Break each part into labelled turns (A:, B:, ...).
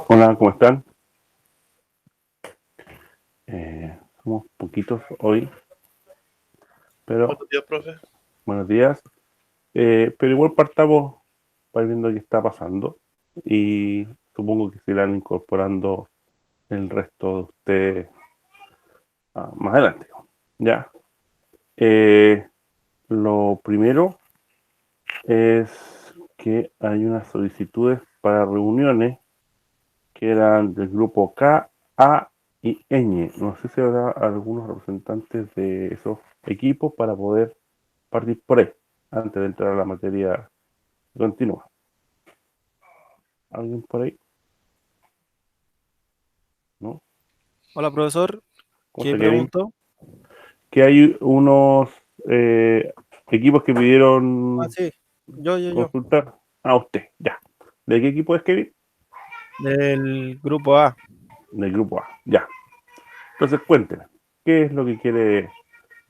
A: Hola, ¿cómo están? Somos poquitos hoy, pero
B: Buenos días, profe.
A: buenos días. Pero igual partamos para ir viendo qué está pasando y supongo que se irán incorporando el resto de ustedes más adelante. Ya. Eh, lo primero es que hay unas solicitudes para reuniones que eran del grupo K, A y Ñ. No sé si habrá algunos representantes de esos equipos para poder partir por ahí, antes de entrar a la materia continua. ¿Alguien por ahí? ¿No?
B: Hola, profesor.
A: ¿Cómo
B: ¿Qué
A: está Kevin?
B: preguntó?
A: Que hay unos equipos que
B: Ah,
A: pidieron
B: sí. Yo.
A: consultar a usted, ya. ¿De qué equipo es Kevin?
B: Del grupo A.
A: Del grupo A, ya. Entonces cuéntenme, ¿qué es lo que quiere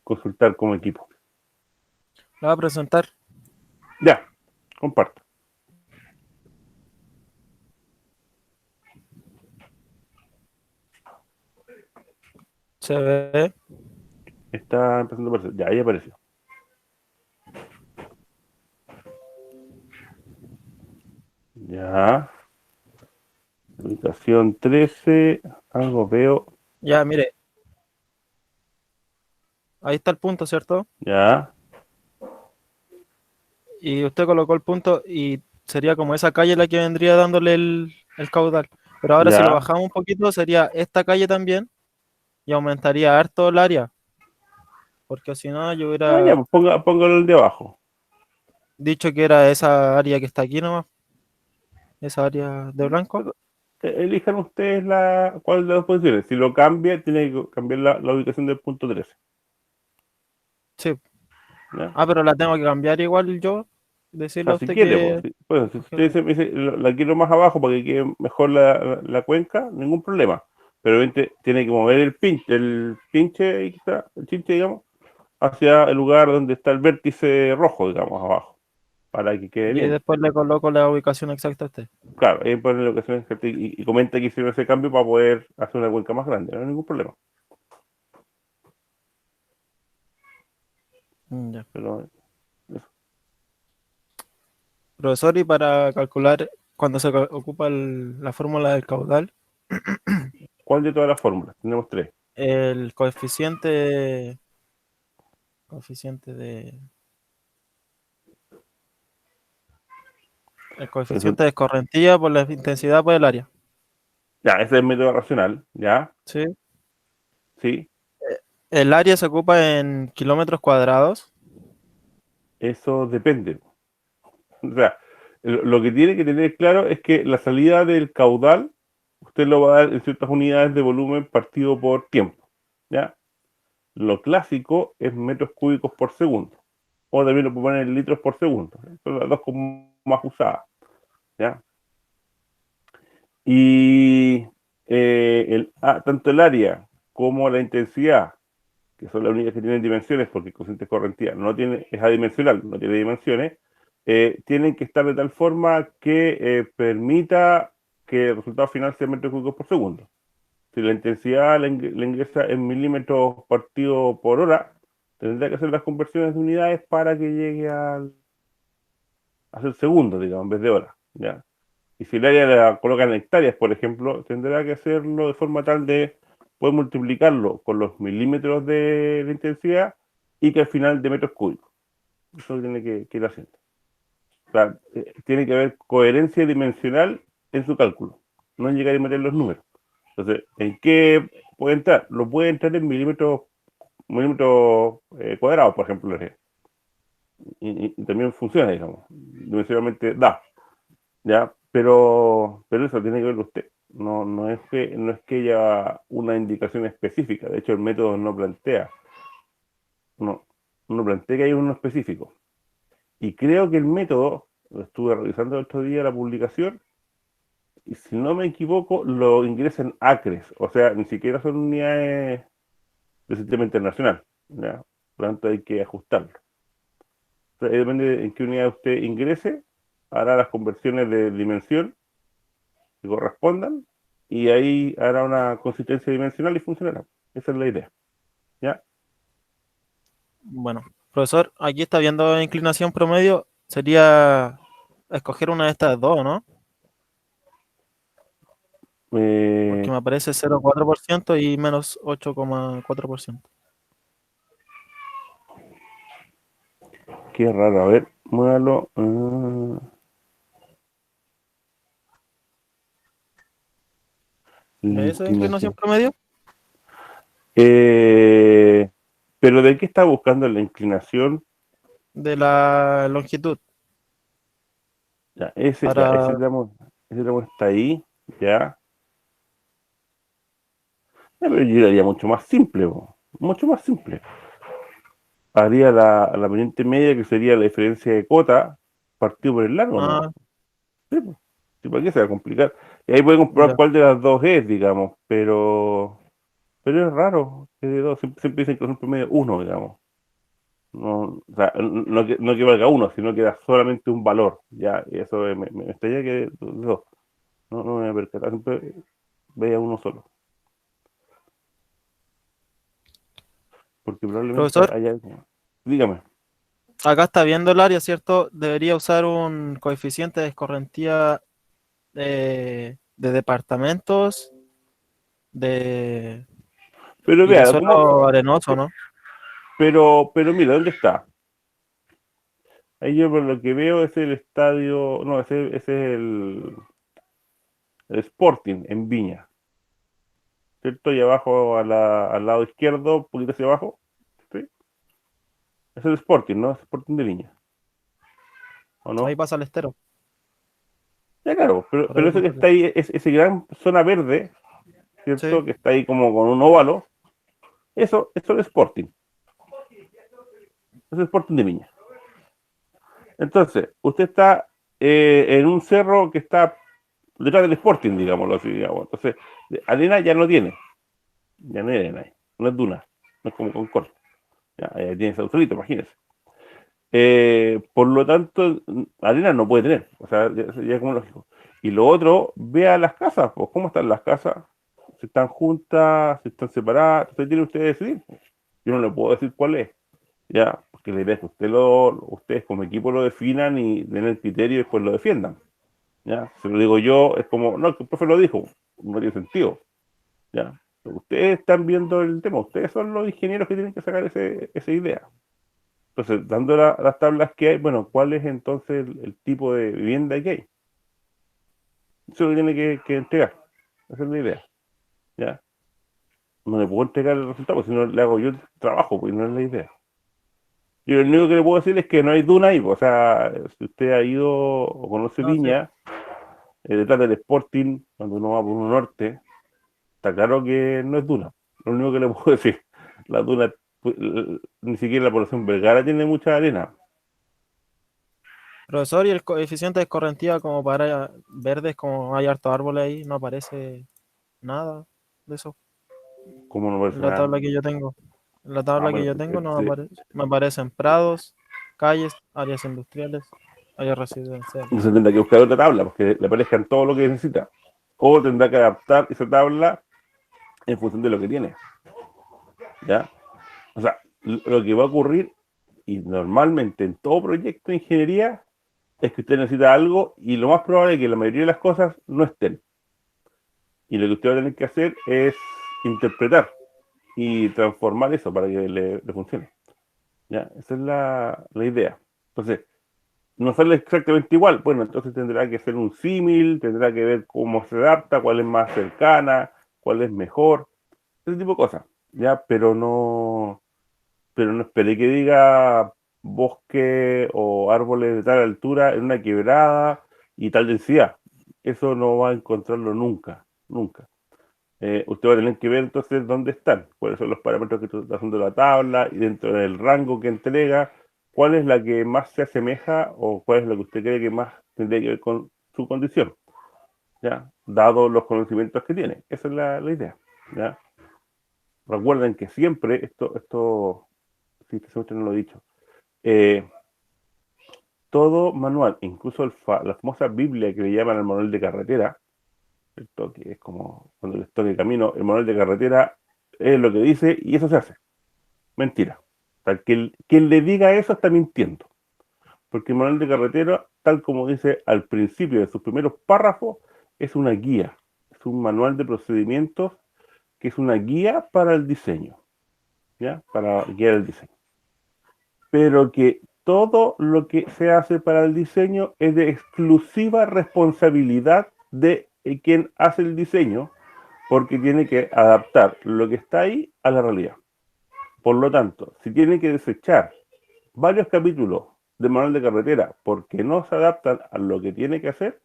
A: consultar como equipo?
B: La va a presentar.
A: Ya, comparto.
B: Se ve.
A: Está empezando a aparecer, ya, ahí apareció. Ya, ubicación 13, algo veo,
B: Ya, mire. Ahí está el punto, ¿cierto?
A: ya,
B: Y usted colocó el punto y sería como esa calle la que vendría dándole el caudal. Pero ahora si lo
A: ya.
B: bajamos un poquito sería esta calle también y aumentaría harto el área. Porque si no, yo
A: Ah, ya,
B: hubiera
A: pues póngalo el de abajo.
B: dicho que era esa área que está aquí nomás. Esa área de blanco.
A: Pero, elijan ustedes cuál de las posiciones. Si lo cambia, tiene que cambiar la ubicación del punto 13.
B: Sí.
A: ¿Ya?
B: Ah, pero la tengo que cambiar igual yo.
A: O
B: Decirle a
A: sea, si
B: usted
A: quiere, pues,
B: que...
A: si usted me dice, la quiero más abajo para que quede mejor la cuenca, ningún problema. Pero obviamente tiene que mover el pinche, ahí está, el chinche, digamos, hacia el lugar donde está el vértice rojo, digamos, abajo, para que quede
B: Y
A: bien.
B: después le coloco la ubicación exacta a usted.
A: Claro, ahí pone la ocasión y comenta que hicieron ese cambio para poder hacer una cuenca más grande, no hay ningún problema.
B: Ya.
A: Pero eso.
B: Profesor, y para calcular cuando se ocupa la fórmula del caudal,
A: ¿Cuál de todas las fórmulas? Tenemos tres.
B: el coeficiente de, el
A: Eso-
B: coeficiente de escorrentía por la intensidad por el área.
A: ya, ese es el método racional, ¿ya?
B: ¿Sí?
A: Sí,
B: El área se ocupa en kilómetros cuadrados.
A: eso depende. O sea, lo que tiene que tener claro es que la salida del caudal, usted lo va a dar en ciertas unidades de volumen partido por tiempo, ¿ya? Lo clásico es metros cúbicos por segundo, o también lo pueden poner en litros por segundo. Son las dos como más usadas, ¿ya? Y tanto el área como la intensidad, que son las únicas que tienen dimensiones, porque el cociente de correntía no tiene, es adimensional, no tiene dimensiones, tienen que estar de tal forma que permita que el resultado final sea metros cúbicos por segundo. Si la intensidad la ingresa en milímetros partido por hora, tendrá que hacer las conversiones de unidades para que llegue a ser segundo, digamos, en vez de hora. ¿Ya? Y si el área la coloca en hectáreas, por ejemplo, tendrá que hacerlo de forma tal de poder multiplicarlo con los milímetros de la intensidad y que al final de metros cúbicos. Eso tiene que ir haciendo. O sea, tiene que haber coherencia dimensional en su cálculo, no llegar y meter los números. Entonces, ¿en qué puede entrar? Lo puede entrar en milímetros cuadrados, por ejemplo, y también funciona, digamos, dimensionalmente da. ¿Ya? Pero eso tiene que verlo usted. No es que haya una indicación específica. De hecho, el método no, no plantea que hay uno específico. Y creo que el método, lo estuve revisando el otro día la publicación, y si no me equivoco, lo ingresa en acres. O sea, ni siquiera son unidades del sistema internacional. ¿Ya? Por lo tanto, hay que ajustarlo. O sea, depende de en qué unidad usted ingrese, hará las conversiones de dimensión que correspondan, y ahí hará una consistencia dimensional y funcionará. Esa es la idea. ¿Ya?
B: Bueno, profesor, aquí está viendo inclinación promedio. Sería escoger una de estas dos, ¿no?
A: Eh,
B: Porque me aparece 0,4% y menos 8,4%.
A: qué raro, a ver, muévalo. La
B: ¿Ves esa inclinación
A: inclinación.
B: promedio?
A: Eh, pero ¿de qué está buscando la inclinación?
B: De la longitud.
A: Ya,
B: Para.
A: ese tramo está ahí, ya. Ya, pero yo lo haría mucho más simple, po, mucho más simple. Haría la pendiente media, que sería la diferencia de cota, partido por el largo nomás.
B: Ah,
A: Sí, po. Sí, ¿para qué se va a complicar? Y ahí puede comprobar
B: ya.
A: cuál de las dos es, digamos, pero es raro que de dos, siempre dicen que es un promedio uno, digamos. No, o sea, no que valga uno, sino que da solamente un valor, ya, y eso me extraña que de dos. No me voy a percatar, siempre veía uno solo, porque probablemente
B: Profesor,
A: haya... Dígame.
B: acá está viendo el área, ¿cierto? Debería usar un coeficiente de escorrentía de departamentos de,
A: Pero
B: y de
A: vea, ¿cómo?
B: suelo arenoso, ¿no?
A: Pero mira, ¿dónde está? Ahí yo por lo que veo es el estadio, no, ese es el Sporting en Viña, ¿cierto? Y abajo al lado izquierdo, un poquito hacia abajo, ¿sí? Es el Sporting, ¿no? Es el Sporting de Viña, ¿o
B: Ahí
A: no?
B: pasa el estero.
A: Ya claro,
B: Por ahí
A: pero eso que
B: pasa el
A: está ahí, ese gran zona verde,
B: Sí,
A: ¿cierto? Que está ahí como con un óvalo, eso es el Sporting, es el Sporting de Viña. Entonces, usted está en un cerro que está detrás del Sporting, digámoslo así, digamos. Entonces, arena ya no tiene, ya no hay arena ahí, no es duna, no es como Concord. Ya, tiene Sausalito, imagínese. Por lo tanto, arena no puede tener, o sea, ya es como lógico. Y lo otro, vea las casas, pues, ¿cómo están las casas? Si están juntas, si están separadas, usted tiene usted que decidir, pues. Yo no le puedo decir cuál es, ya, porque la idea es que ustedes como equipo lo definan y den el criterio y después lo defiendan. ¿Ya? Si lo digo yo, es como, no, que el profe lo dijo, no tiene sentido, ¿ya? Pero ustedes están viendo el tema, ustedes son los ingenieros que tienen que sacar esa idea. Entonces, dando las tablas que hay, bueno, ¿cuál es entonces el tipo de vivienda que hay? Eso lo tiene que entregar, esa es la idea, ¿ya? No le puedo entregar el resultado, porque si no le hago yo el trabajo, pues no es la idea. Yo lo único que le puedo decir es que no hay duna ahí, pues, o sea, si usted ha ido o conoce
B: no, sí.
A: Viña, detrás del Sporting, cuando uno va por un norte, está claro que no es duna. Lo único que le puedo decir, la duna, pues, ni siquiera la población Vergara tiene mucha arena.
B: Profesor, y el coeficiente de escorrentía como para verdes, como hay hartos árboles ahí, no aparece nada de eso
A: ¿Cómo no
B: en
A: parece
B: la
A: nada?
B: tabla que yo tengo. En la
A: Ah,
B: tabla que
A: bueno,
B: yo tengo no aparece. Me aparecen prados, calles, áreas industriales, áreas residenciales.
A: se tendrá que buscar otra tabla, porque le parezcan todo lo que necesita. O tendrá que adaptar esa tabla en función de lo que tiene. ¿Ya? O sea, lo que va a ocurrir, y normalmente en todo proyecto de ingeniería, es que usted necesita algo y lo más probable es que la mayoría de las cosas no estén. Y lo que usted va a tener que hacer es interpretar y transformar eso para que le funcione. ¿Ya? Esa es la idea. Entonces, no sale exactamente igual. Bueno, entonces tendrá que ser un símil, tendrá que ver cómo se adapta, cuál es más cercana, cuál es mejor, ese tipo de cosas. ¿Ya? Pero no espere que diga bosque o árboles de tal altura en una quebrada y tal densidad. Eso no va a encontrarlo nunca, nunca. Usted va a tener que ver entonces dónde están, cuáles son los parámetros que está haciendo la tabla y dentro del rango que entrega, cuál es la que más se asemeja o cuál es la que usted cree que más tendría que ver con su condición, ¿ya? Dado los conocimientos que tiene. Esa es la idea, ¿ya? Recuerden que siempre, si este semestre no lo he dicho, eh, todo manual, incluso la famosa Biblia que le llaman el manual de carretera, ¿cierto? Que es como cuando les toque camino, el manual de carretera es lo que dice y eso se hace. Mentira. O sea, quien le diga eso está mintiendo. Porque el manual de carretera, tal como dice al principio de sus primeros párrafos, es una guía. Es un manual de procedimientos que es una guía para el diseño. ¿Ya? Para guiar el diseño. Pero que todo lo que se hace para el diseño es de exclusiva responsabilidad de quien hace el diseño, porque tiene que adaptar lo que está ahí a la realidad. Por lo tanto, si tiene que desechar varios capítulos de manual de carretera porque no se adaptan a lo que tiene que hacer,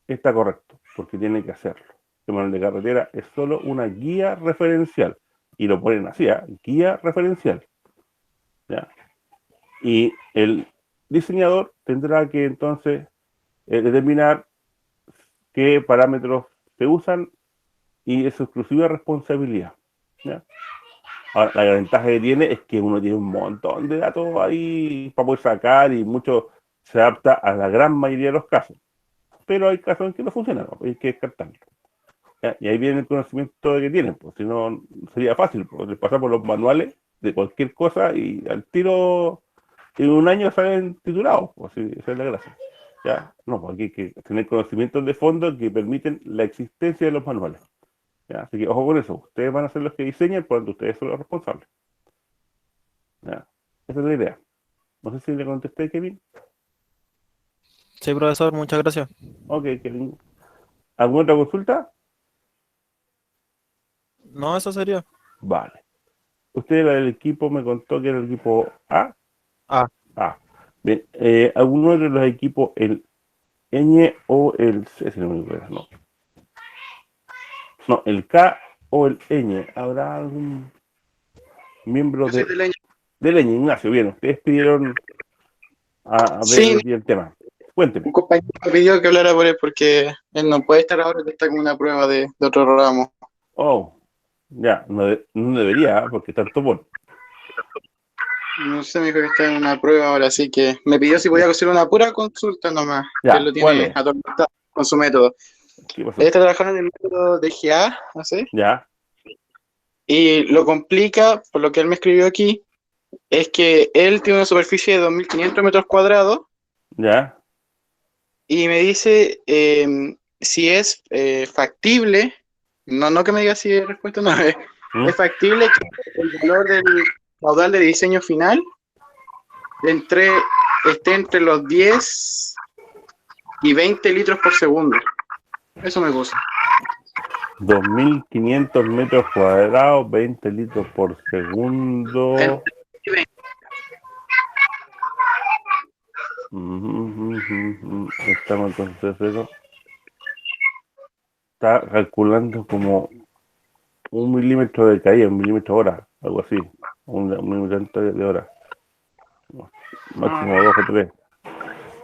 A: está correcto, porque tiene que hacerlo. El manual de carretera es solo una guía referencial, y lo ponen así, ¿eh? Guía referencial. ¿Ya? Y el diseñador tendrá que entonces determinar qué parámetros se usan y es su exclusiva responsabilidad. ¿Ya? Ahora, la ventaja que tiene es que uno tiene un montón de datos ahí para poder sacar y mucho se adapta a la gran mayoría de los casos. Pero hay casos en que no funciona, ¿no? Hay que descartarlo. ¿Ya? Y ahí viene el conocimiento que tienen, pues si no sería fácil, pues, pasar por los manuales de cualquier cosa y al tiro en un año salen titulados, pues sí, esa es la gracia. ¿Ya? No, pues aquí hay que tener conocimientos de fondo que permiten la existencia de los manuales. ¿Ya? Así que ojo con eso, ustedes van a ser los que diseñan, por lo tanto ustedes son los responsables. ¿Ya? Esa es la idea. No sé si le contesté, Kevin.
B: Sí, profesor, muchas gracias.
A: Ok, Kevin. ¿Alguna otra consulta?
B: No, eso sería.
A: Vale. Usted era del equipo, me contó que era el equipo A.
B: Ah,
A: A. Bien, ¿alguno de los equipos, el Ñ o el C, si no me equivoco? No. No, el K o el Ñ. ¿Habrá algún miembro
C: Yo soy del año.
A: del Ñ, Ignacio? Bien, ustedes pidieron a ver
C: Sí,
A: hoy día el tema. Cuénteme.
C: un compañero me pidió que hablara por él porque él no puede estar ahora que está con una prueba de otro ramo.
A: Oh, ya, no, no debería, porque tanto bueno.
C: No sé, me dijo que está en una prueba ahora, así que me pidió si podía hacer una pura consulta nomás, que él
A: Ya,
C: lo
A: ¿cuál
C: tiene
A: es?
C: atormentado con su método.
A: ¿Qué
C: Él
A: pasó?
C: está trabajando en el método de GA, ¿no sé?
A: Ya,
C: Y lo complica, por lo que él me escribió aquí, es que él tiene una superficie de 2.500 metros cuadrados
A: ya.
C: y me dice si es factible, no que me diga si es respuesta o no,
A: ¿Mm?
C: es factible que el valor del caudal de diseño final entre, esté entre los 10 y 20 litros por segundo. Eso me gusta.
A: 2.500 metros cuadrados, 20 litros por segundo.
C: Entre 20.
A: Estamos entonces eso. Está calculando como 1 milímetro de caída, 1 milímetro hora, algo así. Un milímetro de hora. Máximo 2 o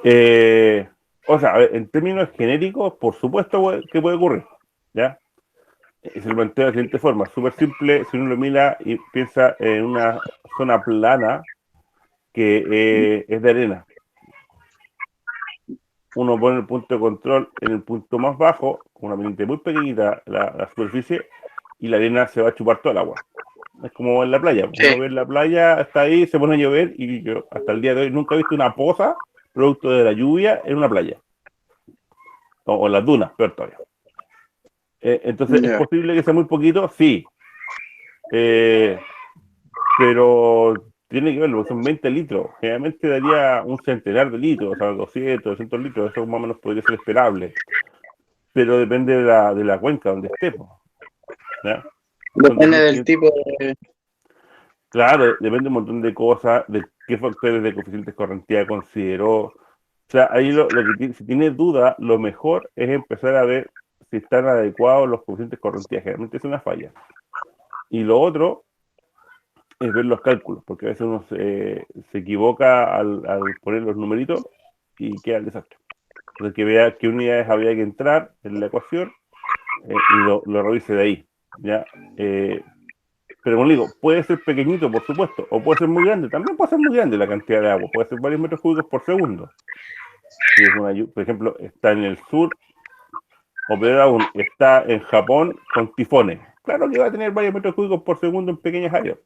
A: 3. O sea, a ver, en términos genéricos, por supuesto que puede ocurrir. ¿Ya? Y se lo planteo de la siguiente forma, súper simple, si uno lo mira y piensa en una zona plana que es de arena. Uno pone el punto de control en el punto más bajo, con una pendiente muy pequeñita la superficie, y la arena se va a chupar todo el agua. Es como en la playa.
C: Sí,
A: Uno ve en la playa, está ahí, se pone a llover, y yo hasta el día de hoy nunca he visto una poza producto de la lluvia en una playa. O en las dunas, peor todavía. Entonces, ¿es
C: ya.
A: posible que sea muy poquito? Sí. Eh, pero tiene que verlo, son 20 litros. Generalmente daría un centenar de litros, o sea, 200 litros, eso más o menos podría ser esperable. Pero depende de la cuenca donde esté, po, ¿ya? Son
C: Depende del
A: 2.500.
C: tipo de...
A: Claro, depende de un montón de cosas, de qué factores de coeficientes correntía consideró. O sea, ahí lo que si tienes duda, lo mejor es empezar a ver si están adecuados los coeficientes correntía. Generalmente es una falla. Y lo otro es ver los cálculos, porque a veces uno se equivoca al poner los numeritos y queda el desastre. Entonces, que vea qué unidades había que entrar en la ecuación y lo revise de ahí. ¿Ya? Pero como digo, puede ser pequeñito, por supuesto, o puede ser muy grande. También puede ser muy grande la cantidad de agua, puede ser varios metros cúbicos por segundo. Si es por ejemplo, está en el sur O peor aún, está en Japón con tifones. Claro que va a tener varios metros cúbicos por segundo en pequeñas áreas.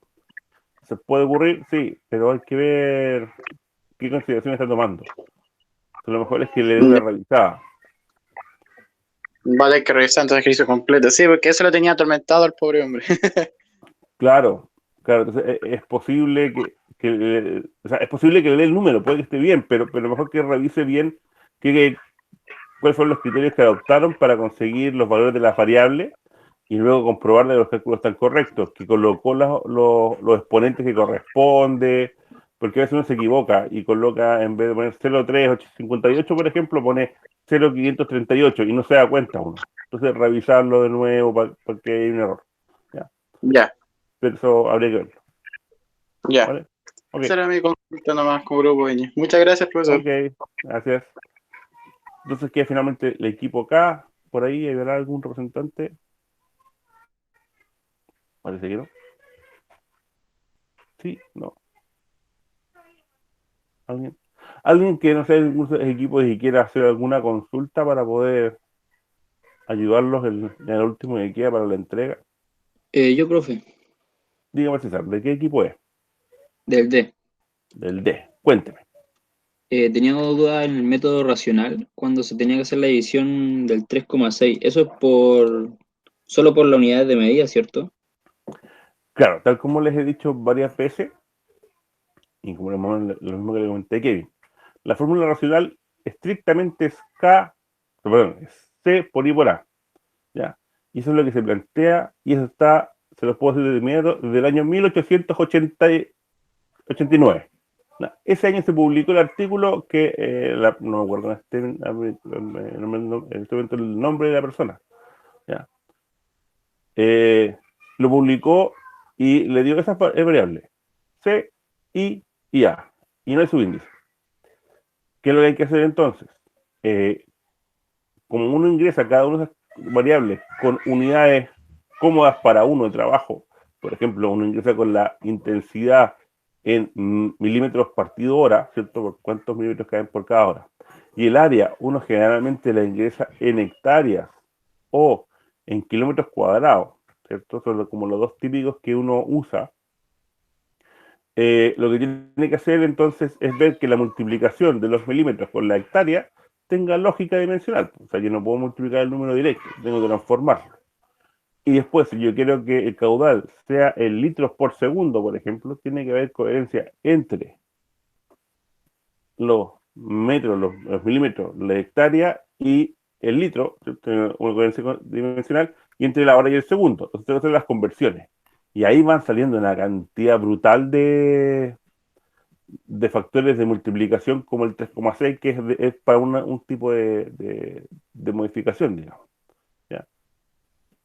A: ¿Se puede ocurrir? Sí, pero hay que ver qué consideraciones está tomando. Lo mejor es que le dé una revisada.
C: Vale, hay que revisar entonces el ejercicio completo. Sí, porque eso lo tenía atormentado al pobre hombre.
A: Claro, claro, entonces es posible o sea, es posible que le dé el número, puede que esté bien, pero mejor que revise bien cuáles fueron los criterios que adoptaron para conseguir los valores de las variables y luego comprobar de que los cálculos están correctos, que colocó los exponentes que corresponde, porque a veces uno se equivoca y coloca, en vez de poner 0,3858, por ejemplo, pone 0,538 y no se da cuenta uno. Entonces revisarlo de nuevo porque hay un error. ¿Ya?
C: Ya,
A: Pero eso habría que verlo.
C: ya.
A: ¿Vale? Ok,
C: Esa era mi consulta nomás como grupo, Peña. Muchas gracias, profesor.
A: ok, gracias. Entonces queda finalmente el equipo K, por ahí, ¿habrá algún representante? Parece que no. Sí, no. ¿Alguien? ¿Alguien que no sea del curso de equipo y quiera hacer alguna consulta para poder ayudarlos en el último que queda para la entrega?
D: Yo, profe,
A: Dígame, César, ¿de qué equipo es?
D: del D.
A: Del D. Cuénteme.
D: Tenía duda en el método racional cuando se tenía que hacer la división del 3,6. Eso es solo por la unidad de medida, ¿cierto?
A: Claro, tal como les he dicho varias veces, y como lo mismo que le comenté a Kevin, la fórmula racional estrictamente es es C por I por A. ¿Ya? Y eso es lo que se plantea, y eso está, se los puedo decir desde inmediato, desde el año 1889. ¿Ya? Ese año se publicó el artículo que, no me acuerdo en este momento el nombre de la persona, ¿ya? Eh, lo publicó y le dio esas variables, C, I y A, y no hay subíndice. ¿Qué es lo que hay que hacer entonces? Eh, Como uno ingresa cada una de esas variables con unidades cómodas para uno de trabajo, por ejemplo, uno ingresa con la intensidad en milímetros partido hora, ¿cierto? Por cuántos milímetros caen por cada hora. Y el área, uno generalmente la ingresa en hectáreas o en kilómetros cuadrados, ¿cierto? Son como los dos típicos que uno usa. Lo que tiene que hacer entonces es ver que la multiplicación de los milímetros con la hectárea tenga lógica dimensional. O sea, yo no puedo multiplicar el número directo, tengo que transformarlo. Y después, si yo quiero que el caudal sea en litros por segundo, por ejemplo, tiene que haber coherencia entre los metros, los milímetros, la hectárea y el litro, ¿cierto? Una coherencia dimensional, y entre la hora y el segundo. Entonces tengo que hacer las conversiones. Y ahí van saliendo una cantidad brutal de factores de multiplicación como el 3,6, que es para un tipo de modificación, digamos. ¿Ya?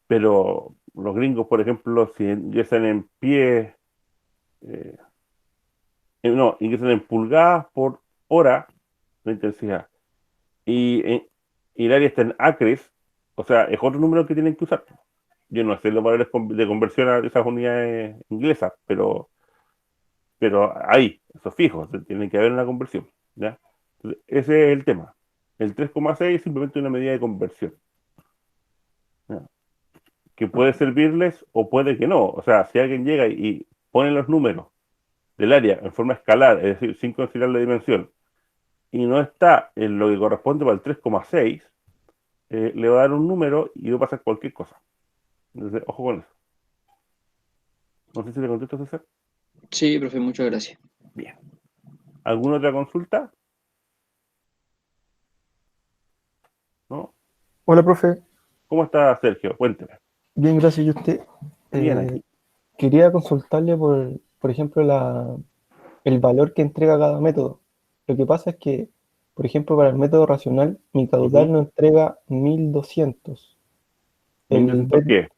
A: Pero los gringos, por ejemplo, si ingresan en pies, eh, no, ingresan en pulgadas por hora de intensidad, y, y el área está en acres, o sea, es otro número que tienen que usar. Yo no sé los valores de conversión a esas unidades inglesas, pero ahí, eso es fijo, tiene que haber una conversión, ¿ya? Entonces, ese es el tema. El 3,6 es simplemente una medida de conversión, ¿ya? Que puede servirles o puede que no. O sea, si alguien llega y pone los números del área en forma escalar, es decir, sin considerar la dimensión, y no está en lo que corresponde para el 3,6, le va a dar un número y va a pasar cualquier cosa. Entonces, ojo con eso. No sé si le contesto, César.
D: Sí, profe, muchas gracias.
A: Bien. ¿Alguna otra consulta? ¿No?
E: Hola, profe.
A: ¿Cómo está Sergio? Cuénteme.
E: Bien, gracias. ¿Y usted?
A: Bien
E: Eh,
A: aquí.
E: Quería consultarle por ejemplo, el valor que entrega cada método. Lo que pasa es que, por ejemplo, para el método racional, mi caudal
A: Ujú.
E: no entrega 1200. El
A: 1200
E: ver-
A: qué.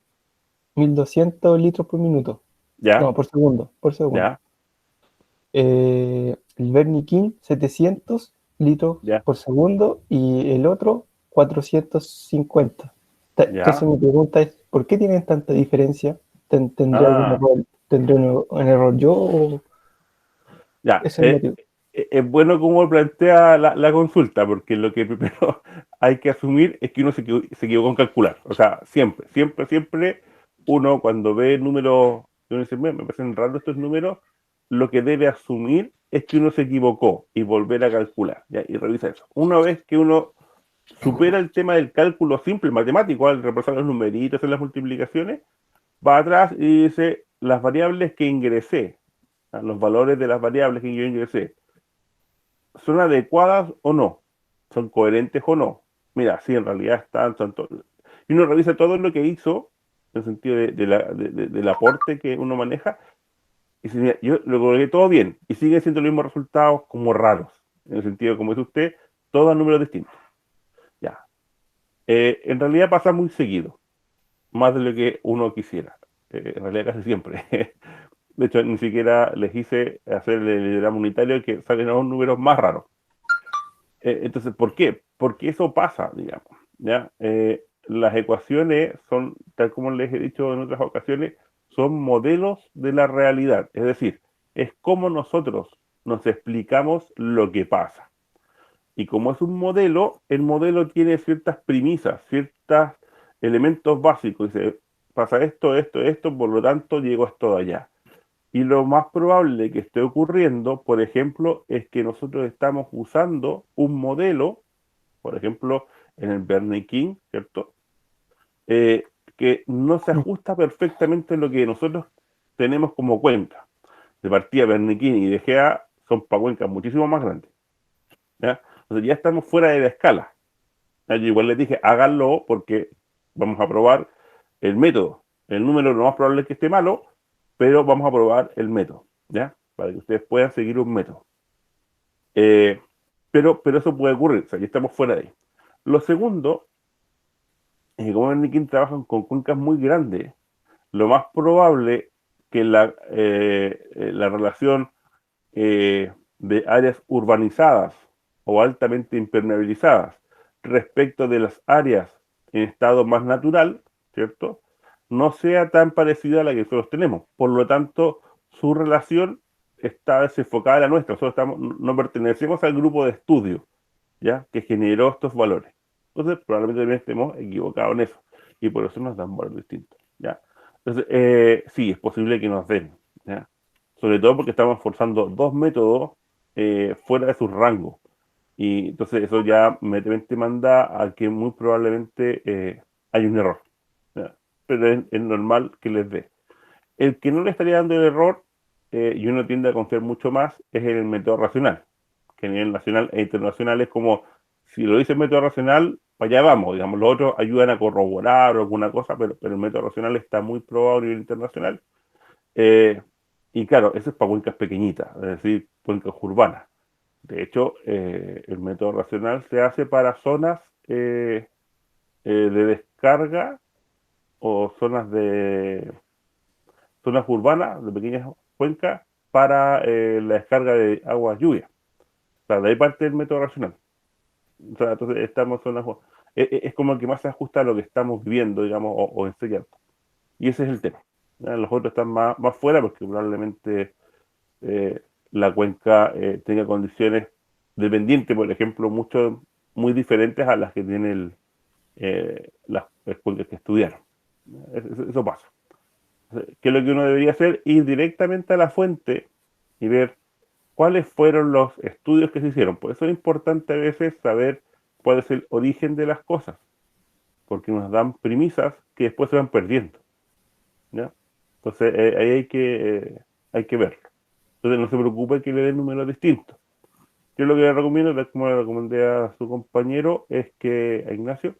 E: 1200 litros por minuto.
A: ¿Ya?
E: No, por segundo, por segundo.
A: ¿Ya?
E: El Berniquín, 700 litros
A: ¿Ya?
E: por segundo y el otro, 450.
A: ¿Ya?
E: Entonces mi pregunta es, ¿por qué tienen tanta diferencia? ¿Tendré algún
A: Ah,
E: error? ¿Tendré un error yo o
A: ya.
E: ese es el motivo?
A: es bueno como plantea la consulta, porque lo que primero hay que asumir es que uno se equivocó en calcular. O sea, siempre, siempre, siempre uno cuando ve números, uno dice, me parecen raros estos números, lo que debe asumir es que uno se equivocó y volver a calcular, ¿ya? Y revisa eso. Una vez que uno supera el tema del cálculo simple, matemático, al repasar los numeritos en las multiplicaciones, va atrás y dice las variables que ingresé, los valores de las variables que yo ingresé, ¿son adecuadas o no? ¿Son coherentes o no? Mira, sí, en realidad están, son todo. Y uno revisa todo lo que hizo, en el sentido del aporte que uno maneja, y dice, mira, yo lo coloqué todo bien, y siguen siendo los mismos resultados como raros, en el sentido, como dice usted, todos números distintos. Ya. En realidad pasa muy seguido, más de lo que uno quisiera. En realidad casi siempre. De hecho, ni siquiera les hice hacer el diagrama unitario que salen a unos números más raros. Entonces, ¿por qué? Porque eso pasa, digamos, ¿ya? Las ecuaciones son, tal como les he dicho en otras ocasiones, son modelos de la realidad. Es decir, es como nosotros nos explicamos lo que pasa. Y como es un modelo, el modelo tiene ciertas premisas, ciertos elementos básicos. Dice, pasa esto, esto, esto, por lo tanto llego a esto de allá. Y lo más probable que esté ocurriendo, por ejemplo, es que nosotros estamos usando un modelo, por ejemplo, en el Bernay-King, ¿cierto? Que no se ajusta perfectamente a lo que nosotros tenemos como cuenca. De partida, Bernay-King y de GA son para cuencas muchísimo más grandes, ¿ya? Entonces ya estamos fuera de la escala. Yo igual les dije, háganlo porque vamos a probar el método. El número lo más probable es que esté malo, pero vamos a probar el método, ¿ya? Para que ustedes puedan seguir un método. Eh, pero eso puede ocurrir, o sea, ya estamos fuera de ahí. Lo segundo es que como en Nikin trabajan con cuencas muy grandes, lo más probable que la relación de áreas urbanizadas o altamente impermeabilizadas respecto de las áreas en estado más natural, ¿cierto? No sea tan parecida a la que nosotros tenemos. Por lo tanto, su relación está desenfocada de la nuestra. Nosotros no pertenecemos al grupo de estudio, ¿ya? Que generó estos valores. Entonces, probablemente también estemos equivocados en eso. Y por eso nos dan valores distintos, ¿ya? Entonces, sí, es posible que nos den, ¿ya? Sobre todo porque estamos forzando dos métodos fuera de sus rangos. Y entonces eso ya te manda a que muy probablemente hay un error, ¿ya? Pero es normal que les dé. El que no le estaría dando el error, y uno tiende a confiar mucho más, es el método racional, que a nivel nacional e internacional es como, si lo dice el método racional, para allá vamos, digamos, los otros ayudan a corroborar o alguna cosa, pero el método racional está muy probado a nivel internacional. Eh, y claro, eso es para cuencas pequeñitas, es decir, cuencas urbanas. De hecho, el método racional se hace para zonas de descarga o zonas urbanas de pequeñas cuencas para la descarga de aguas lluvias. O sea, de ahí parte el método racional. O sea, entonces estamos en zonas, es como el que más se ajusta a lo que estamos viviendo, digamos, o enseñando. Y ese es el tema. ¿Ya? Los otros están más fuera porque probablemente eh, la cuenca tenga condiciones dependientes, por ejemplo, muy diferentes a las que tienen las cuencas que estudiaron. Eso pasa. ¿Qué es lo que uno debería hacer? Ir directamente a la fuente y ver cuáles fueron los estudios que se hicieron. Por eso es importante a veces saber cuál es el origen de las cosas, porque nos dan premisas que después se van perdiendo, ¿ya? Entonces ahí hay que verlo. Entonces no se preocupe que le den números distintos. Yo lo que le recomiendo, tal como le recomendé a su compañero, a Ignacio,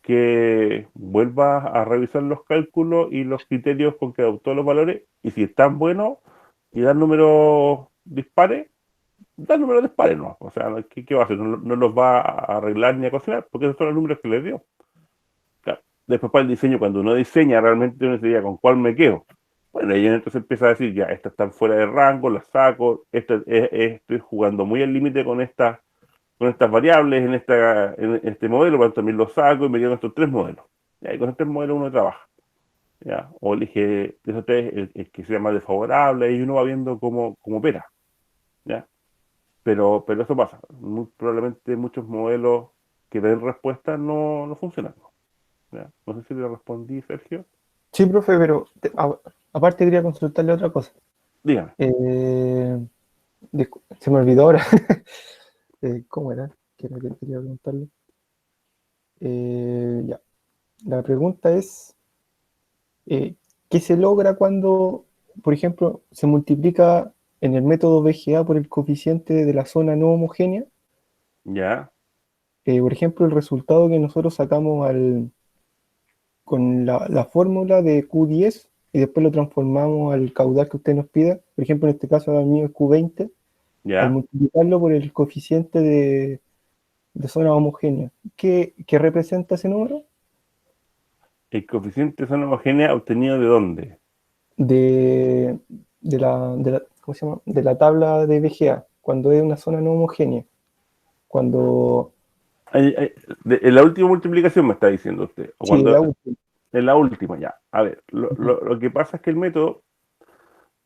A: que vuelva a revisar los cálculos y los criterios con que adoptó los valores, y si están buenos y dan números dispares, dan números dispares, no. O sea, ¿qué va a hacer? No los va a arreglar ni a cocinar, porque esos son los números que les dio. Claro. Después para el diseño, cuando uno diseña, realmente uno diría con cuál me quedo. Bueno, y entonces empieza a decir, ya, estas están fuera de rango, las saco, estoy jugando muy al límite con estas variables en este modelo, pero también los saco y me quedo con estos tres modelos. Ya, y con estos tres modelos uno trabaja. ¿Ya? O elige de esos tres el que sea más desfavorable y uno va viendo cómo opera. ¿Ya? pero eso pasa. Muy probablemente muchos modelos que den respuesta no funcionan. ¿Ya? No sé si le respondí, Sergio.
E: Sí, profe, pero aparte quería consultarle otra cosa.
A: Dígame.
E: Se me olvidó ahora. ¿Cómo era? ¿Qué era que quería preguntarle? Ya. La pregunta es, ¿qué se logra cuando, por ejemplo, se multiplica en el método VGA por el coeficiente de la zona no homogénea?
A: Ya,
E: Por ejemplo, el resultado que nosotros sacamos con la fórmula de Q10 y después lo transformamos al caudal que usted nos pida. Por ejemplo, en este caso el mío es Q20. Al
A: ya.
E: multiplicarlo por el coeficiente de zona homogénea, ¿qué representa ese número?
A: ¿El coeficiente de zona homogénea obtenido de dónde?
E: De, ¿Cómo se llama? De la tabla de VGA, cuando es una zona no homogénea. Cuando,
A: En la última multiplicación me está diciendo usted. O
E: sí, la
A: cuando,
E: última.
A: en la última, ya. A ver, lo que pasa es que el método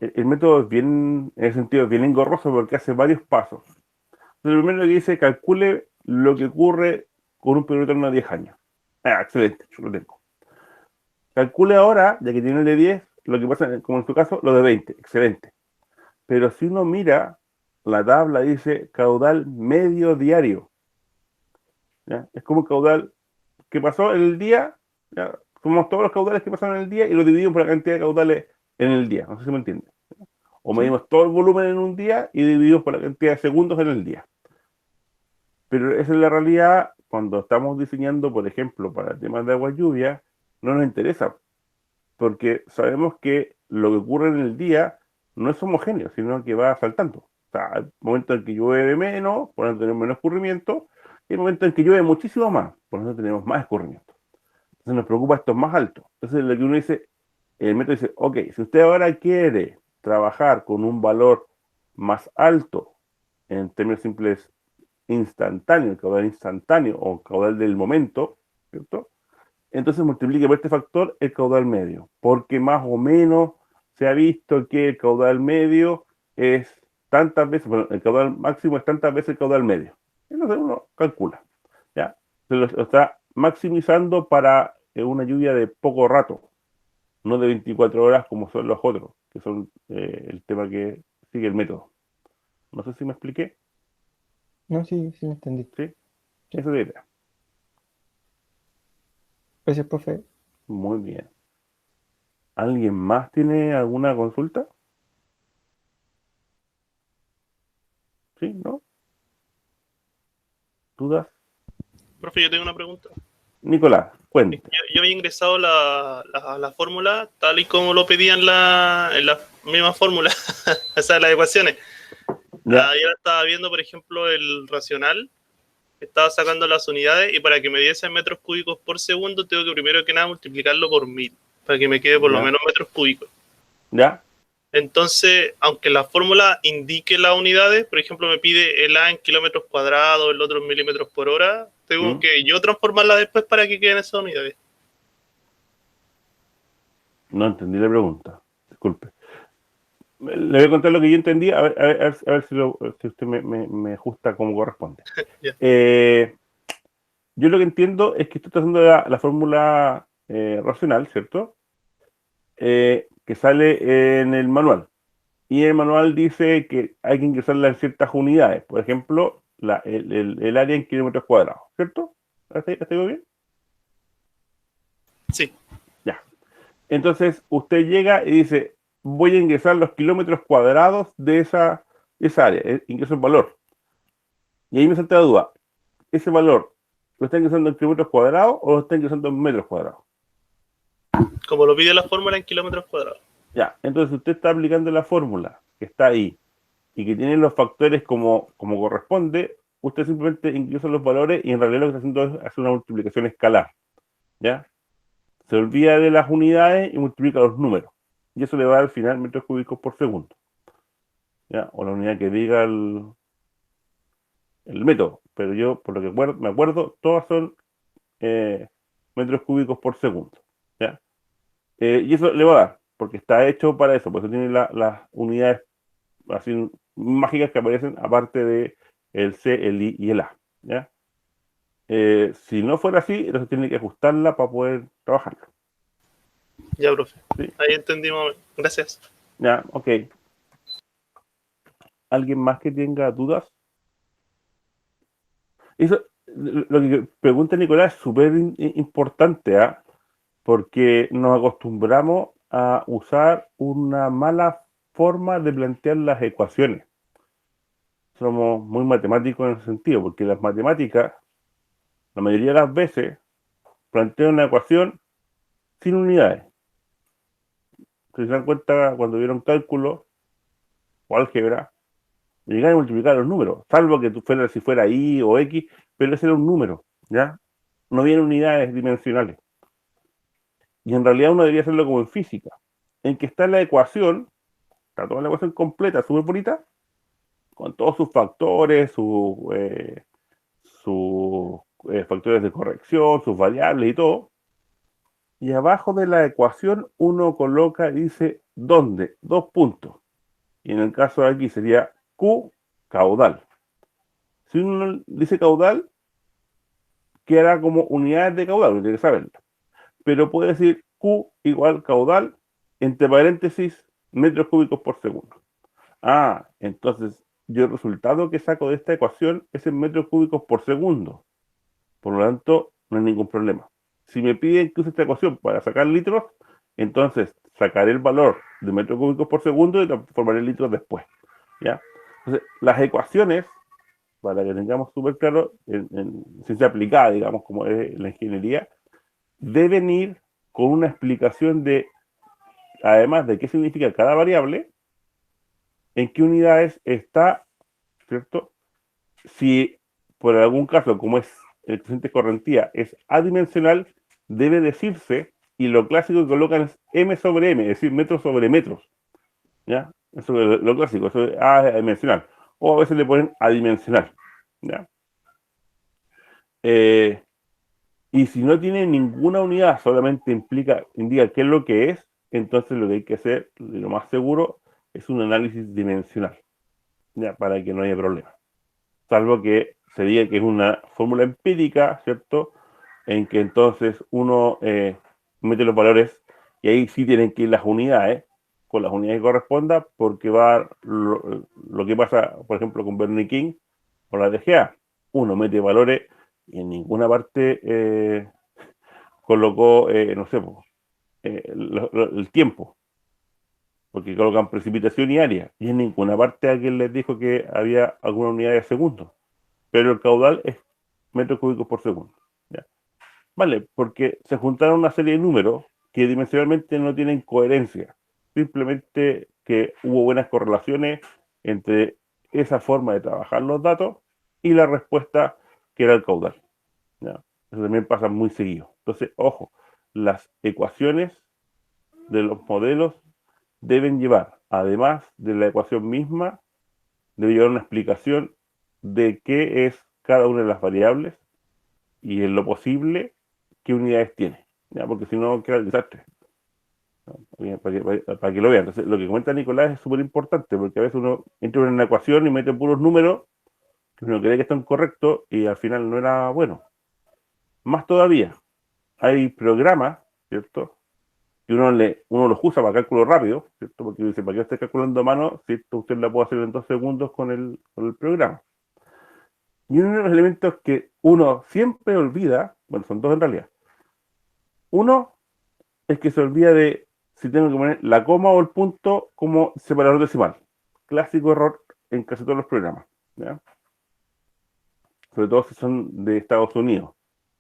A: es bien, en ese sentido, es bien engorroso porque hace varios pasos. Entonces, lo primero que dice, calcule lo que ocurre con un periodo eterno de 10 años. Ah, excelente, yo lo tengo. Calcule ahora, ya que tiene el de 10, lo que pasa, como en su caso, lo de 20. Excelente. Pero si uno mira, la tabla dice caudal medio diario. ¿Ya? Es como un caudal que pasó en el día, ¿ya? Somos todos los caudales que pasaron en el día y los dividimos por la cantidad de caudales en el día. No sé si me entiende. O
E: Sí.
A: medimos todo el volumen en un día y dividimos por la cantidad de segundos en el día. Pero esa es la realidad cuando estamos diseñando, por ejemplo, para temas de agua lluvia, no nos interesa, porque sabemos que lo que ocurre en el día no es homogéneo, sino que va saltando. O sea, hay momentos en que llueve menos, por lo tanto tenemos menos escurrimiento, y hay momentos en que llueve muchísimo más, por lo tanto tenemos más escurrimiento. Entonces nos preocupa esto más alto. Entonces lo que uno dice, el método dice, ok, si usted ahora quiere trabajar con un valor más alto, en términos simples, instantáneo, el caudal instantáneo o caudal del momento, ¿cierto? Entonces multiplique por este factor el caudal medio, porque más o menos se ha visto que el caudal medio es tantas veces, bueno, el caudal máximo es tantas veces el caudal medio. Entonces uno calcula, ¿ya? Se lo está maximizando para una lluvia de poco rato, no de 24 horas como son los otros, que son el tema que sigue el método. No sé si me expliqué,
E: No, sí, sí me entendí.
A: ¿sí?
E: Sí.
A: Esa es la idea.
E: Gracias, profe.
A: Muy bien. ¿Alguien más tiene alguna consulta? ¿Sí? ¿No? ¿Dudas?
F: Profe, yo tengo una pregunta.
A: Nicolás, cuente.
F: Yo había ingresado la fórmula tal y como lo pedían en la misma fórmula, o sea, las ecuaciones.
A: Ya,
F: Yo estaba viendo, por ejemplo, el racional, estaba sacando las unidades y para que me diese metros cúbicos por segundo tengo que primero que nada multiplicarlo por 1000, para que me quede por lo
A: ya,
F: menos metros cúbicos.
A: ya,
F: Entonces, aunque la fórmula indique las unidades, por ejemplo, me pide el A en kilómetros cuadrados, el otro en milímetros por hora, tengo que yo transformarla después para que queden esas unidades.
A: no entendí la pregunta. Disculpe. Le voy a contar lo que yo entendí, a ver si usted me ajusta como corresponde.
F: Ya.
A: Yo lo que entiendo es que tú estás haciendo la fórmula racional, ¿cierto? Que sale en el manual. Y el manual dice que hay que ingresarla en ciertas unidades. Por ejemplo, el área en kilómetros cuadrados, ¿cierto? ¿Hasta ahí bien?
F: Sí.
A: Ya. Entonces, usted llega y dice, voy a ingresar los kilómetros cuadrados de esa área, ingreso el valor. Y ahí me salta la duda, ¿ese valor lo está ingresando en kilómetros cuadrados o lo está ingresando en metros cuadrados?
F: Como lo pide la fórmula en kilómetros cuadrados.
A: Ya, entonces usted está aplicando la fórmula que está ahí y que tiene los factores como corresponde, usted simplemente ingresa los valores y en realidad lo que está haciendo es hacer una multiplicación escalar, ¿ya? Se olvida de las unidades y multiplica los números. Y eso le va a dar al final metros cúbicos por segundo, ¿ya? O la unidad que diga el método. Pero yo, por lo que me acuerdo, todas son metros cúbicos por segundo, ¿ya? Y eso le va a dar, porque está hecho para eso, por eso tiene las unidades así mágicas que aparecen aparte de el C, el I y el A, ¿ya? Si no fuera así, entonces tiene que ajustarla para poder trabajarlo.
F: Ya, profe.
A: ¿Sí?
F: Ahí entendimos. Gracias.
A: Ya, ok. ¿Alguien más que tenga dudas? Eso, lo que pregunta Nicolás es súper importante, ¿ah? Porque nos acostumbramos a usar una mala forma de plantear las ecuaciones. Somos muy matemáticos en ese sentido, porque las matemáticas, la mayoría de las veces, plantean una ecuación sin unidades. Si se dan cuenta, cuando vieron cálculo o álgebra, llegar a multiplicar los números, salvo que tú fueras, si fuera y o x, pero ese era un número, ¿ya? No vienen unidades dimensionales. Y en realidad uno debería hacerlo como en física, en que está la ecuación, está toda la ecuación completa, súper bonita, con todos sus factores, sus factores de corrección, sus variables y todo. Y abajo de la ecuación uno coloca, dice, ¿dónde? Dos puntos. Y en el caso de aquí sería Q caudal. Si uno dice caudal, quedará como unidades de caudal, uno tiene que saberlo. Pero puede decir Q igual caudal, entre paréntesis, metros cúbicos por segundo. Ah, entonces yo el resultado que saco de esta ecuación es en metros cúbicos por segundo. Por lo tanto, no hay ningún problema. Si me piden que use esta ecuación para sacar litros, entonces sacaré el valor de metros cúbicos por segundo y transformaré en litros después. ¿Ya? Entonces, las ecuaciones, para que tengamos súper claro, en ciencia aplicada, digamos, como es la ingeniería, deben ir con una explicación de, además de qué significa cada variable, en qué unidades está, ¿cierto? Si por algún caso, como es el coeficiente de correntía, es adimensional, debe decirse, y lo clásico que colocan es m sobre m, es decir, metros sobre metros. ¿Ya? Eso es lo clásico, eso es adimensional. O a veces le ponen adimensional. ¿Ya? Y si no tiene ninguna unidad, solamente indica qué es lo que es, entonces lo que hay que hacer, lo más seguro, es un análisis dimensional, ¿ya? Para que no haya problema. Salvo que se diga que es una fórmula empírica, ¿cierto? En que entonces uno mete los valores y ahí sí tienen que ir las unidades, con las unidades que corresponda, porque va lo que pasa, por ejemplo, con Bernie King o la DGA. Uno mete valores y en ninguna parte colocó, no sé, el tiempo, porque colocan precipitación y área, y en ninguna parte alguien les dijo que había alguna unidad de segundo, pero el caudal es metros cúbicos por segundo. ¿Ya? Vale, porque se juntaron una serie de números que dimensionalmente no tienen coherencia, simplemente que hubo buenas correlaciones entre esa forma de trabajar los datos y la respuesta que era el caudal. ¿Ya? Eso también pasa muy seguido. Entonces, ojo, las ecuaciones de los modelos deben llevar, además de la ecuación misma, debe llevar una explicación de qué es cada una de las variables y en lo posible qué unidades tiene, ¿ya? Porque si no queda el desastre. ¿No? Para que lo vean. Entonces, lo que comenta Nicolás es súper importante, porque a veces uno entra en una ecuación y mete puros números que uno cree que están correctos y al final no era bueno. Más todavía, hay programas, ¿cierto? Que uno los usa para cálculo rápido, ¿cierto? Porque dice, ¿para qué esté calculando a mano si esto usted la puede hacer en 2 segundos con el programa? Y uno de los elementos que uno siempre olvida, bueno, son dos en realidad. Uno es que se olvida de si tengo que poner la coma o el punto como separador decimal. Clásico error en casi todos los programas, ¿ya? Sobre todo si son de Estados Unidos,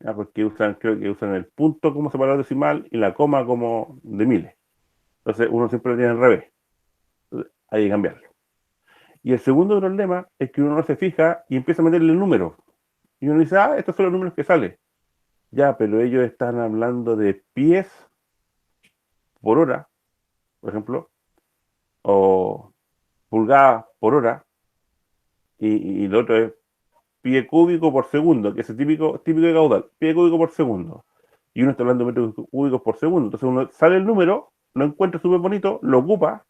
A: ¿ya? Porque creo que usan el punto como separador decimal y la coma como de miles. Entonces uno siempre lo tiene al revés. Entonces, hay que cambiarlo. Y el segundo problema es que uno no se fija y empieza a meterle números. Y uno dice, estos son los números que salen. Ya, pero ellos están hablando de pies por hora, por ejemplo, o pulgadas por hora, y lo otro es pie cúbico por segundo, que es el típico de caudal, pie cúbico por segundo. Y uno está hablando de metros cúbicos por segundo. Entonces uno sale el número, lo encuentra súper bonito, lo ocupa,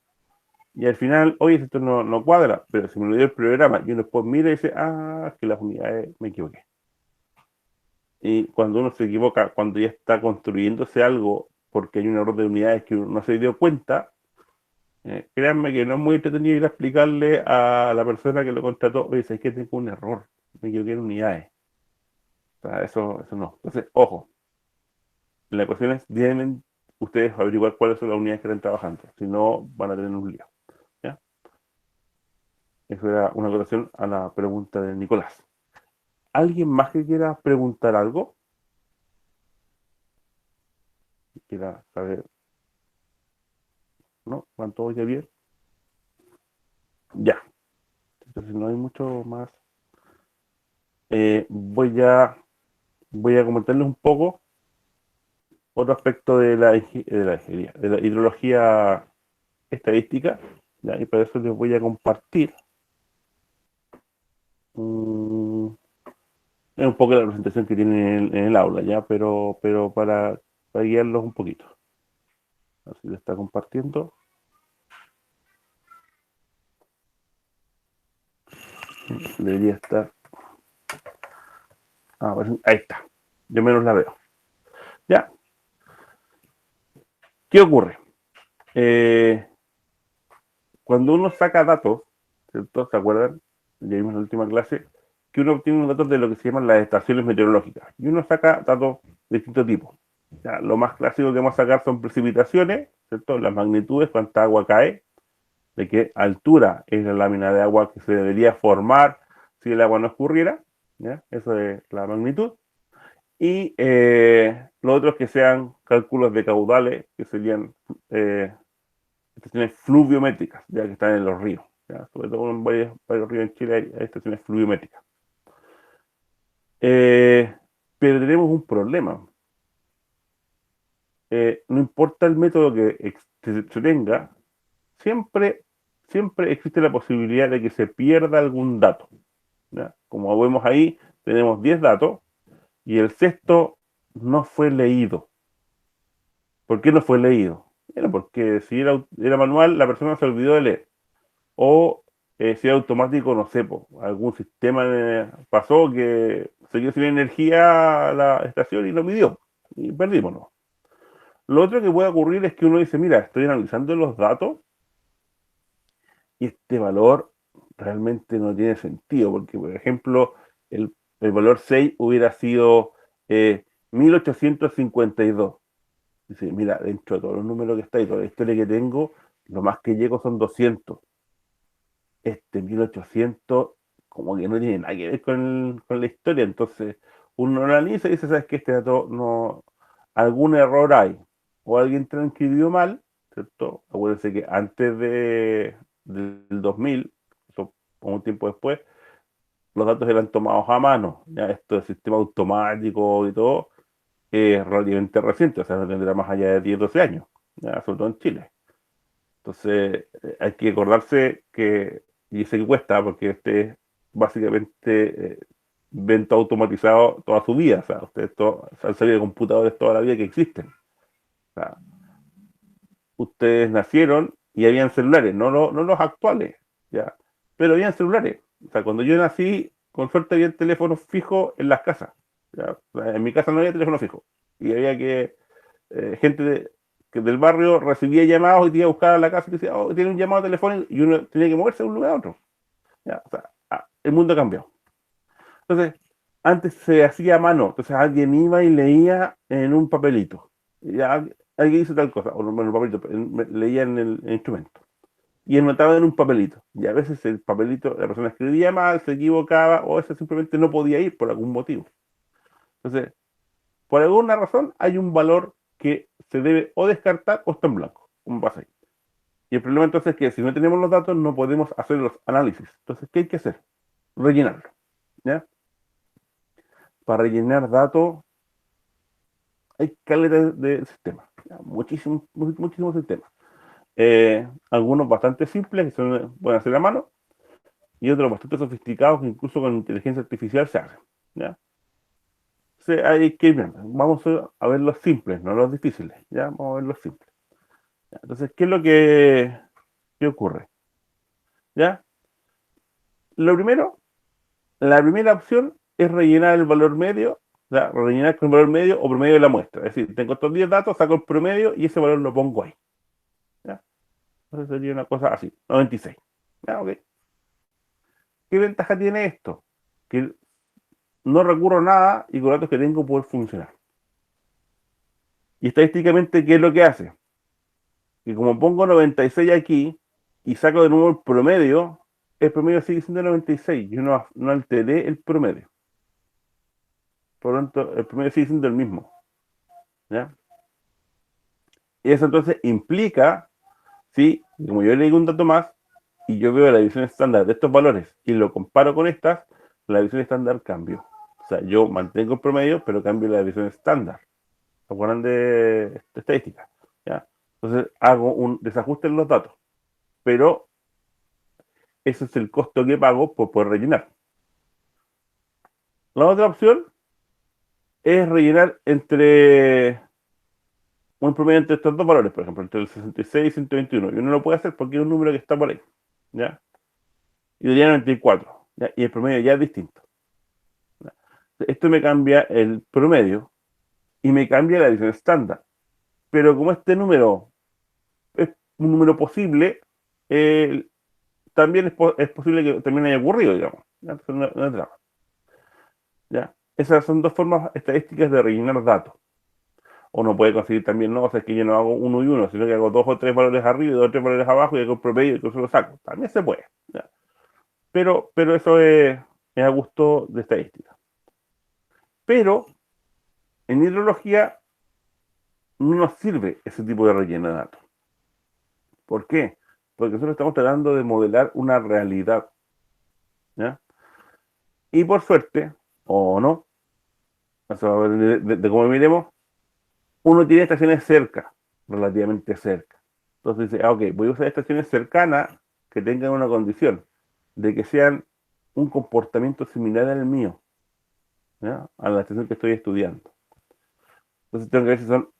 A: Y al final, oye, esto no cuadra, pero si me lo dio el programa y uno después mira y dice, ah, es que las unidades me equivoqué. Y cuando uno se equivoca, cuando ya está construyéndose algo porque hay un error de unidades que uno no se dio cuenta, créanme que no es muy entretenido ir a explicarle a la persona que lo contrató, oye, es que tengo un error, me equivoqué en unidades. O sea, eso no. Entonces, ojo, la ecuación es, deben ustedes averiguar cuáles son las unidades que están trabajando, si no van a tener un lío. ¿Ya? Eso era una acotación a la pregunta de Nicolás. ¿Alguien más que quiera preguntar algo? Quiera saber. ¿No? ¿Van todos ya bien? Ya. Entonces no hay mucho más. Voy a comentarles un poco otro aspecto de la hidrología estadística, ¿ya? Y para eso les voy a compartir es un poco la presentación que tiene en el aula, ¿ya? Pero para guiarlos un poquito. Así lo está compartiendo. Debería estar. Pues, ahí está. Yo menos la veo. Ya. ¿Qué ocurre? Cuando uno saca datos, ¿cierto? ¿Se acuerdan? Ya vimos en la última clase, que uno obtiene unos datos de lo que se llaman las estaciones meteorológicas. Y uno saca datos de distintos tipos. Ya, lo más clásico que vamos a sacar son precipitaciones, ¿cierto? Las magnitudes, cuánta agua cae, de qué altura es la lámina de agua que se debería formar si el agua no escurriera, ¿ya? Eso es la magnitud. Y lo otro es que sean cálculos de caudales, que serían estaciones fluviométricas, ya que están en los ríos. ¿Ya? Sobre todo en varios ríos en Chile hay estaciones fluviométricas. Pero tenemos un problema. No importa el método que se tenga, siempre existe la posibilidad de que se pierda algún dato. ¿Ya? Como vemos ahí, tenemos 10 datos y el sexto no fue leído. ¿Por qué no fue leído? Era porque si era manual, la persona se olvidó de leer. O si era automático, no sé, algún sistema pasó que se quedó sin energía la estación y lo midió. Y perdimos, ¿no? Lo otro que puede ocurrir es que uno dice, mira, estoy analizando los datos y este valor realmente no tiene sentido, porque, por ejemplo, el valor 6 hubiera sido 1852. Dice, mira, dentro de todos los números que está y toda la historia que tengo, lo más que llego son 200. Este 1800 como que no tiene nada que ver con la historia, entonces uno analiza y dice, ¿sabes qué? Este dato no, algún error hay, o alguien transcribió mal, ¿cierto? Acuérdense que antes del 2000, eso, un tiempo después, los datos eran tomados a mano, ya esto del sistema automático y todo, es relativamente reciente, o sea, no tendrá más allá de 10, 12 años, ya, sobre todo en Chile. Entonces, hay que acordarse que, y sé que cuesta, porque este es básicamente venta automatizado toda su vida, o sea, ustedes han salido de computadores toda la vida que existen. O sea, ustedes nacieron y habían celulares, no los actuales, ¿ya? Pero habían celulares. O sea, cuando yo nací, con suerte había teléfonos fijos en las casas, ¿ya? O sea, en mi casa no había teléfono fijo. Y había que, gente que del barrio recibía llamados y te iba a buscar a la casa y decía, oh, tiene un llamado telefónico, y uno tenía que moverse de un lugar a otro. ¿Ya? O sea, el mundo cambió. Entonces, antes se hacía a mano, entonces alguien iba y leía en un papelito. Ya, alguien hizo tal cosa, o no en un papelito, leía en el instrumento. Y anotaba en un papelito. Y a veces el papelito, la persona escribía mal, se equivocaba, o ese simplemente no podía ir por algún motivo. Entonces, por alguna razón hay un valor que se debe o descartar o está en blanco, como pasa ahí. Y el problema entonces es que si no tenemos los datos no podemos hacer los análisis. Entonces, ¿qué hay que hacer? Rellenarlo. ¿Ya? Para rellenar datos hay calidad de sistemas. Muchísimos sistemas. Algunos bastante simples, que pueden hacer a mano, y otros bastante sofisticados que incluso con inteligencia artificial se hacen. ¿Ya? Hay que ir viendo. Vamos a ver los simples, no los difíciles. ¿Ya? Vamos a ver los simples. ¿Ya? Entonces, ¿qué es lo que ¿Qué ocurre? ¿Ya? Lo primero, la primera opción es rellenar el valor medio, o sea, rellenar con el valor medio o promedio de la muestra. Es decir, tengo estos 10 datos, saco el promedio y ese valor lo pongo ahí. ¿Ya? Entonces sería una cosa así, 96. ¿Ya? Ok. ¿Qué ventaja tiene esto? Que no recurro a nada y con datos que tengo puede funcionar. Y estadísticamente, ¿qué es lo que hace? Que como pongo 96 aquí y saco de nuevo el promedio sigue siendo 96. Yo no alteré el promedio. Por lo tanto, el promedio sigue siendo el mismo. ¿Ya? Y eso entonces implica, ¿sí? Como yo le digo un dato más y yo veo la división estándar de estos valores y lo comparo con estas, la división estándar cambio. O sea, yo mantengo el promedio, pero cambio la división estándar. ¿Se acuerdan de estadística? ¿Ya? Entonces hago un desajuste en los datos, pero ese es el costo que pago por poder rellenar. La otra opción es rellenar entre un promedio entre estos dos valores, por ejemplo, entre el 66 y 121. Y uno lo puede hacer porque es un número que está por ahí. ¿Ya? Y daría 94. ¿Ya? Y el promedio ya es distinto. ¿Ya? Esto me cambia el promedio y me cambia la división estándar. Pero como este número es un número posible, también es posible que también haya ocurrido, digamos. ¿Ya? Entonces, no es drama. ¿Ya? Esas son dos formas estadísticas de rellenar datos. Uno puede conseguir también, no, o sea, es que yo no hago uno y uno, sino que hago 2 o 3 valores arriba y 2 o 3 valores abajo y hago el promedio y entonces lo saco. También se puede. ¿Ya? Pero eso es a gusto de estadística. Pero en hidrología no nos sirve ese tipo de relleno de datos. ¿Por qué? Porque nosotros estamos tratando de modelar una realidad. ¿Ya? Y por suerte, o no, eso va a depender de cómo miremos, uno tiene estaciones cerca, relativamente cerca. Entonces dice, ok, voy a usar estaciones cercanas que tengan una condición, de que sean un comportamiento similar al mío, ¿ya? A la estación que estoy estudiando. Entonces tengo que ver si son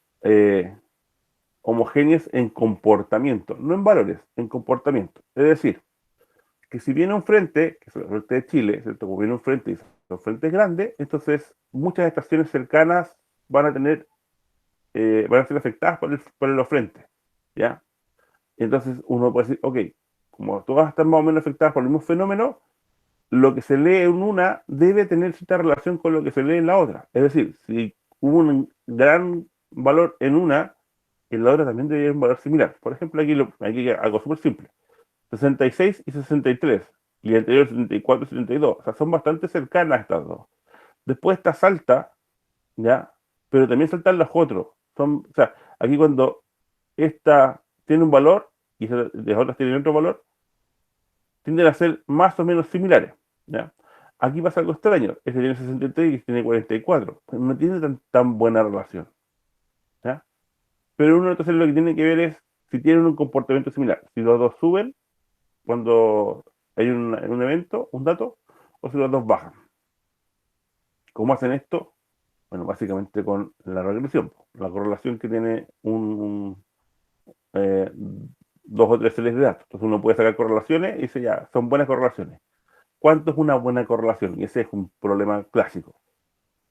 A: homogéneas en comportamiento, no en valores, en comportamiento. Es decir, que si viene un frente, que es el frente de Chile, ¿cierto? Como viene un frente y son frentes grandes, entonces muchas estaciones cercanas van a tener, van a ser afectadas por los frentes, ¿ya? Entonces uno puede decir, ok, como todas están más o menos afectadas por el mismo fenómeno, lo que se lee en una debe tener cierta relación con lo que se lee en la otra. Es decir, si hubo un gran valor en la otra también debería haber un valor similar. Por ejemplo, aquí algo súper simple. 66 y 63, y el anterior 74 y 72. O sea, son bastante cercanas estas dos. Después esta salta, ¿ya? Pero también saltan los otros. O sea, aquí cuando esta tiene un valor y las otras tienen otro valor, tienden a ser más o menos similares, ¿ya? Aquí pasa algo extraño. Este tiene 63 y este tiene 44. No tiene tan buena relación, ¿ya? Pero uno entonces lo que tiene que ver es si tienen un comportamiento similar. Si los dos suben cuando hay un evento, un dato, o si los dos bajan. ¿Cómo hacen esto? Bueno, básicamente con la regresión, la correlación que tiene eh, 2 o 3 series de datos. Entonces uno puede sacar correlaciones y dice ya, son buenas correlaciones. ¿Cuánto es una buena correlación? Y ese es un problema clásico.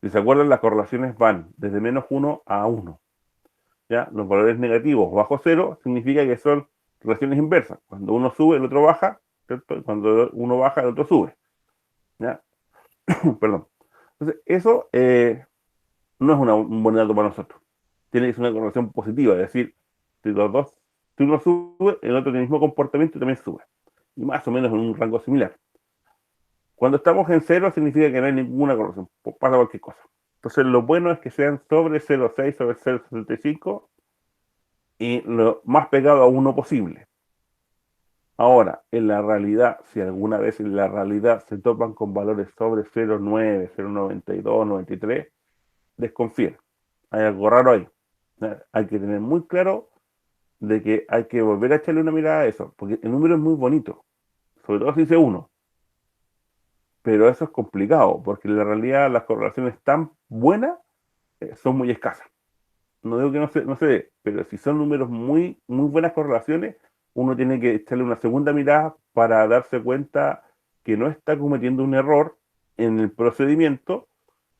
A: Si se acuerdan, las correlaciones van desde -1 a 1. ¿Ya? Los valores negativos bajo 0 significa que son relaciones inversas. Cuando uno sube, el otro baja, ¿cierto? Cuando uno baja, el otro sube. ¿Ya? Perdón. Entonces, eso no es un buen dato para nosotros. Tiene que ser una correlación positiva, es decir, si uno sube, el otro tiene el mismo comportamiento y también sube. Y más o menos en un rango similar. Cuando estamos en 0 significa que no hay ninguna correlación, pasa cualquier cosa. Entonces lo bueno es que sean sobre 0,6, sobre 0,75 y lo más pegado a 1 posible. Ahora, en la realidad, si alguna vez en la realidad se topan con valores sobre 0,9, 0,92, 93, desconfíen. Hay algo raro ahí. Hay que tener muy claro de que hay que volver a echarle una mirada a eso, porque el número es muy bonito, sobre todo si dice 1. Pero eso es complicado, porque en la realidad las correlaciones tan buenas son muy escasas. No digo que no se dé, pero si son números muy buenas correlaciones, uno tiene que echarle una segunda mirada para darse cuenta que no está cometiendo un error en el procedimiento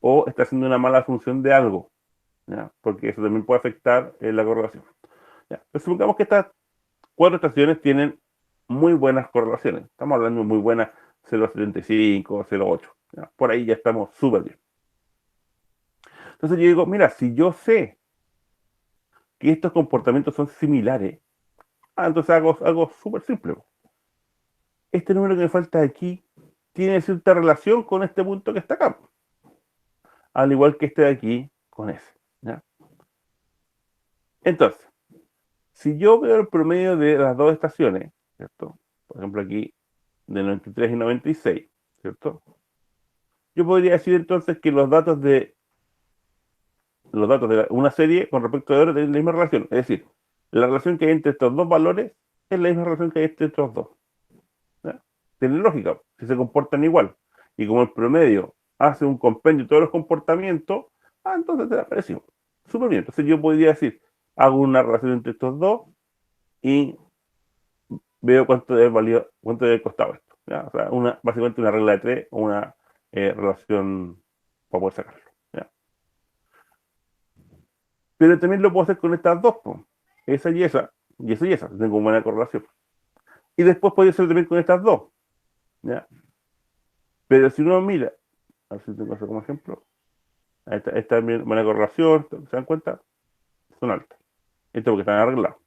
A: o está haciendo una mala función de algo, ¿ya? Porque eso también puede afectar la correlación. ¿Ya? Pero supongamos que estas 4 estaciones tienen muy buenas correlaciones. Estamos hablando de muy buenas 0,75, 0,8. ¿Ya? Por ahí ya estamos súper bien. Entonces yo digo, mira, si yo sé que estos comportamientos son similares, entonces hago algo súper simple. Este número que me falta aquí tiene cierta relación con este punto que está acá, al igual que este de aquí con ese, ¿ya? Entonces, si yo veo el promedio de las dos estaciones, ¿cierto? Por ejemplo aquí, de 93 y 96, ¿cierto? Yo podría decir entonces que los datos de una serie con respecto a otra tienen la misma relación. Es decir, la relación que hay entre estos dos valores es la misma relación que hay entre estos dos. ¿Ya? Tiene lógica, si se comportan igual. Y como el promedio hace un compendio de todos los comportamientos, entonces te da parecido. Súper bien. Entonces yo podría decir, hago una relación entre estos dos y veo cuánto debe costado esto. ¿Ya? O sea, básicamente una regla de 3 o una relación para poder sacarlo. ¿Ya? Pero también lo puedo hacer con estas dos, po. Esa y esa, y esa y esa. Tengo buena correlación. Y después puede ser también con estas dos. ¿Ya? Pero si uno mira, a ver si tengo eso como ejemplo, esta es buena correlación, ¿se dan cuenta? Son altas. Esto porque están arreglados.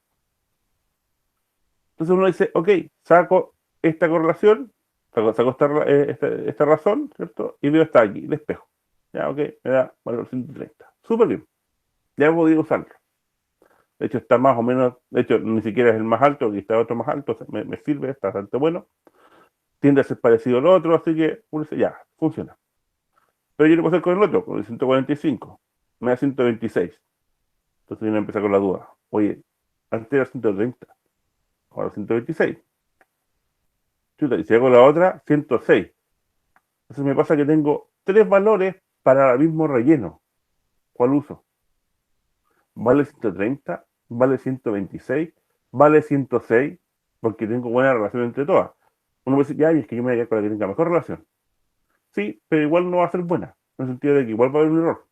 A: Entonces uno dice, ok, saco esta correlación, saco esta razón, ¿cierto? Y veo esta aquí, despejo. Ya, ok, me da valor 130. Súper bien. Ya he podido usarlo. De hecho, está más o menos, de hecho, ni siquiera es el más alto, aquí está otro más alto, me sirve, está bastante bueno. Tiende a ser parecido al otro, así que uno dice, ya, funciona. Pero yo lo puedo hacer con el otro, con el 145. Me da 126. Entonces uno empieza con la duda. Oye, antes era 130, ahora 126. Chuta, y si hago la otra, 106. Entonces me pasa que tengo 3 valores para el mismo relleno. ¿Cuál uso? ¿Vale 130? ¿Vale 126? ¿Vale 106? Porque tengo buena relación entre todas. Uno puede decir, ya, y es que yo me voy a quedar con la que tenga mejor relación. Sí, pero igual no va a ser buena, en el sentido de que igual va a haber un error.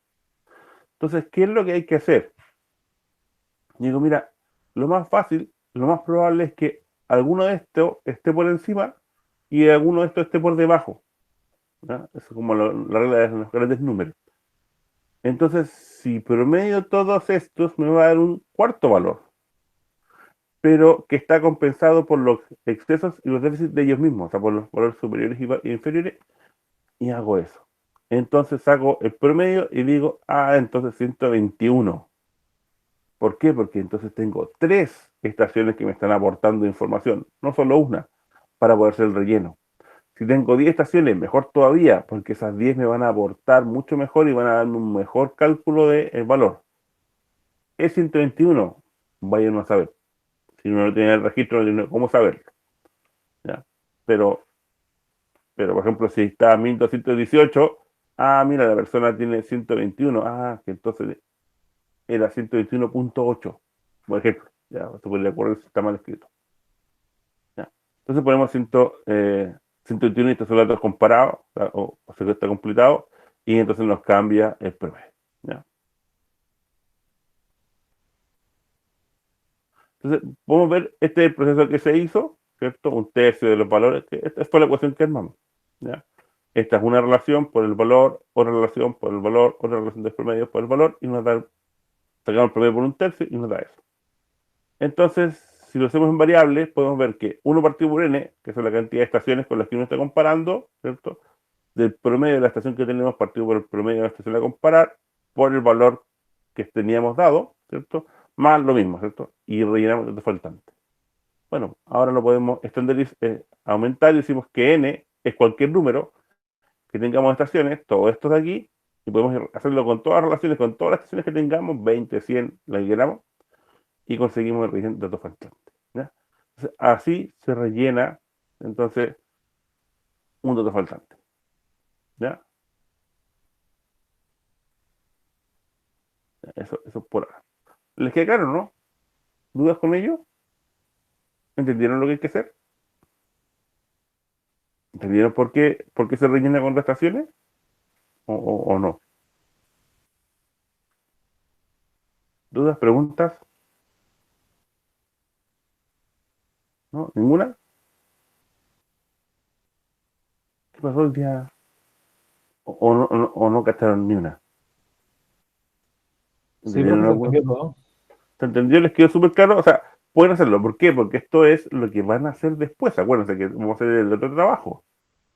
A: Entonces, ¿qué es lo que hay que hacer? Y digo, mira, lo más fácil, lo más probable es que alguno de estos esté por encima y alguno de estos esté por debajo. ¿Ya? Eso es como la regla de los grandes números. Entonces, si promedio todos estos, me va a dar un cuarto valor, pero que está compensado por los excesos y los déficits de ellos mismos, o sea, por los valores superiores y inferiores, y hago eso. Entonces saco el promedio y digo, entonces 121. ¿Por qué? Porque entonces tengo 3 estaciones que me están aportando información, no solo una, para poder hacer el relleno. Si tengo 10 estaciones, mejor todavía, porque esas 10 me van a aportar mucho mejor y van a darme un mejor cálculo del valor. Es 121, vayan a saber. Si uno no tiene el registro, no tiene cómo saberlo. ¿Ya? Pero, por ejemplo, si está 1218, mira, la persona tiene 121, que entonces era 121.8, por ejemplo. Ya, esto podría ocurrir si está mal escrito. ¿Ya? Entonces ponemos 121 y estos son los datos comparados, o sea que está completado, y entonces nos cambia el promedio. ¿Ya? Entonces, podemos ver, este es el proceso que se hizo, ¿cierto? Un tercio de los valores, esta fue la ecuación que armamos. ¿Ya? Esta es una relación por el valor, otra relación por el valor, otra relación de promedio por el valor, y nos da, sacamos el promedio por un tercio y nos da eso. Entonces, si lo hacemos en variables, podemos ver que 1 partido por n, que es la cantidad de estaciones con las que uno está comparando, ¿cierto? Del promedio de la estación que tenemos partido por el promedio de la estación a comparar, por el valor que teníamos dado, ¿cierto? Más lo mismo, ¿cierto? Y rellenamos el faltante. Bueno, ahora lo podemos aumentar y decimos que n es cualquier número que tengamos estaciones, todo esto de aquí, y podemos hacerlo con todas las relaciones, con todas las estaciones que tengamos, 20, 100, la que queramos, y conseguimos el relleno de datos faltantes. ¿Ya? Entonces, así se rellena, entonces, un dato faltante. ¿Ya? Eso por ahora. ¿Les queda claro, no? ¿Dudas con ello? ¿Entendieron lo que hay que hacer? ¿Entendieron por qué se rellena con restaciones? ¿O no? ¿Dudas, preguntas? ¿No? ¿Ninguna? ¿Qué pasó el día? ¿O no cacharon ni una?
E: Sí,
A: ¿Entendieron
E: profe, se
A: alguna?
E: entendió todo.
A: ¿Se entendió? ¿Les quedó súper claro? O sea, pueden hacerlo. ¿Por qué? Porque esto es lo que van a hacer después. Acuérdense que vamos a hacer el otro trabajo.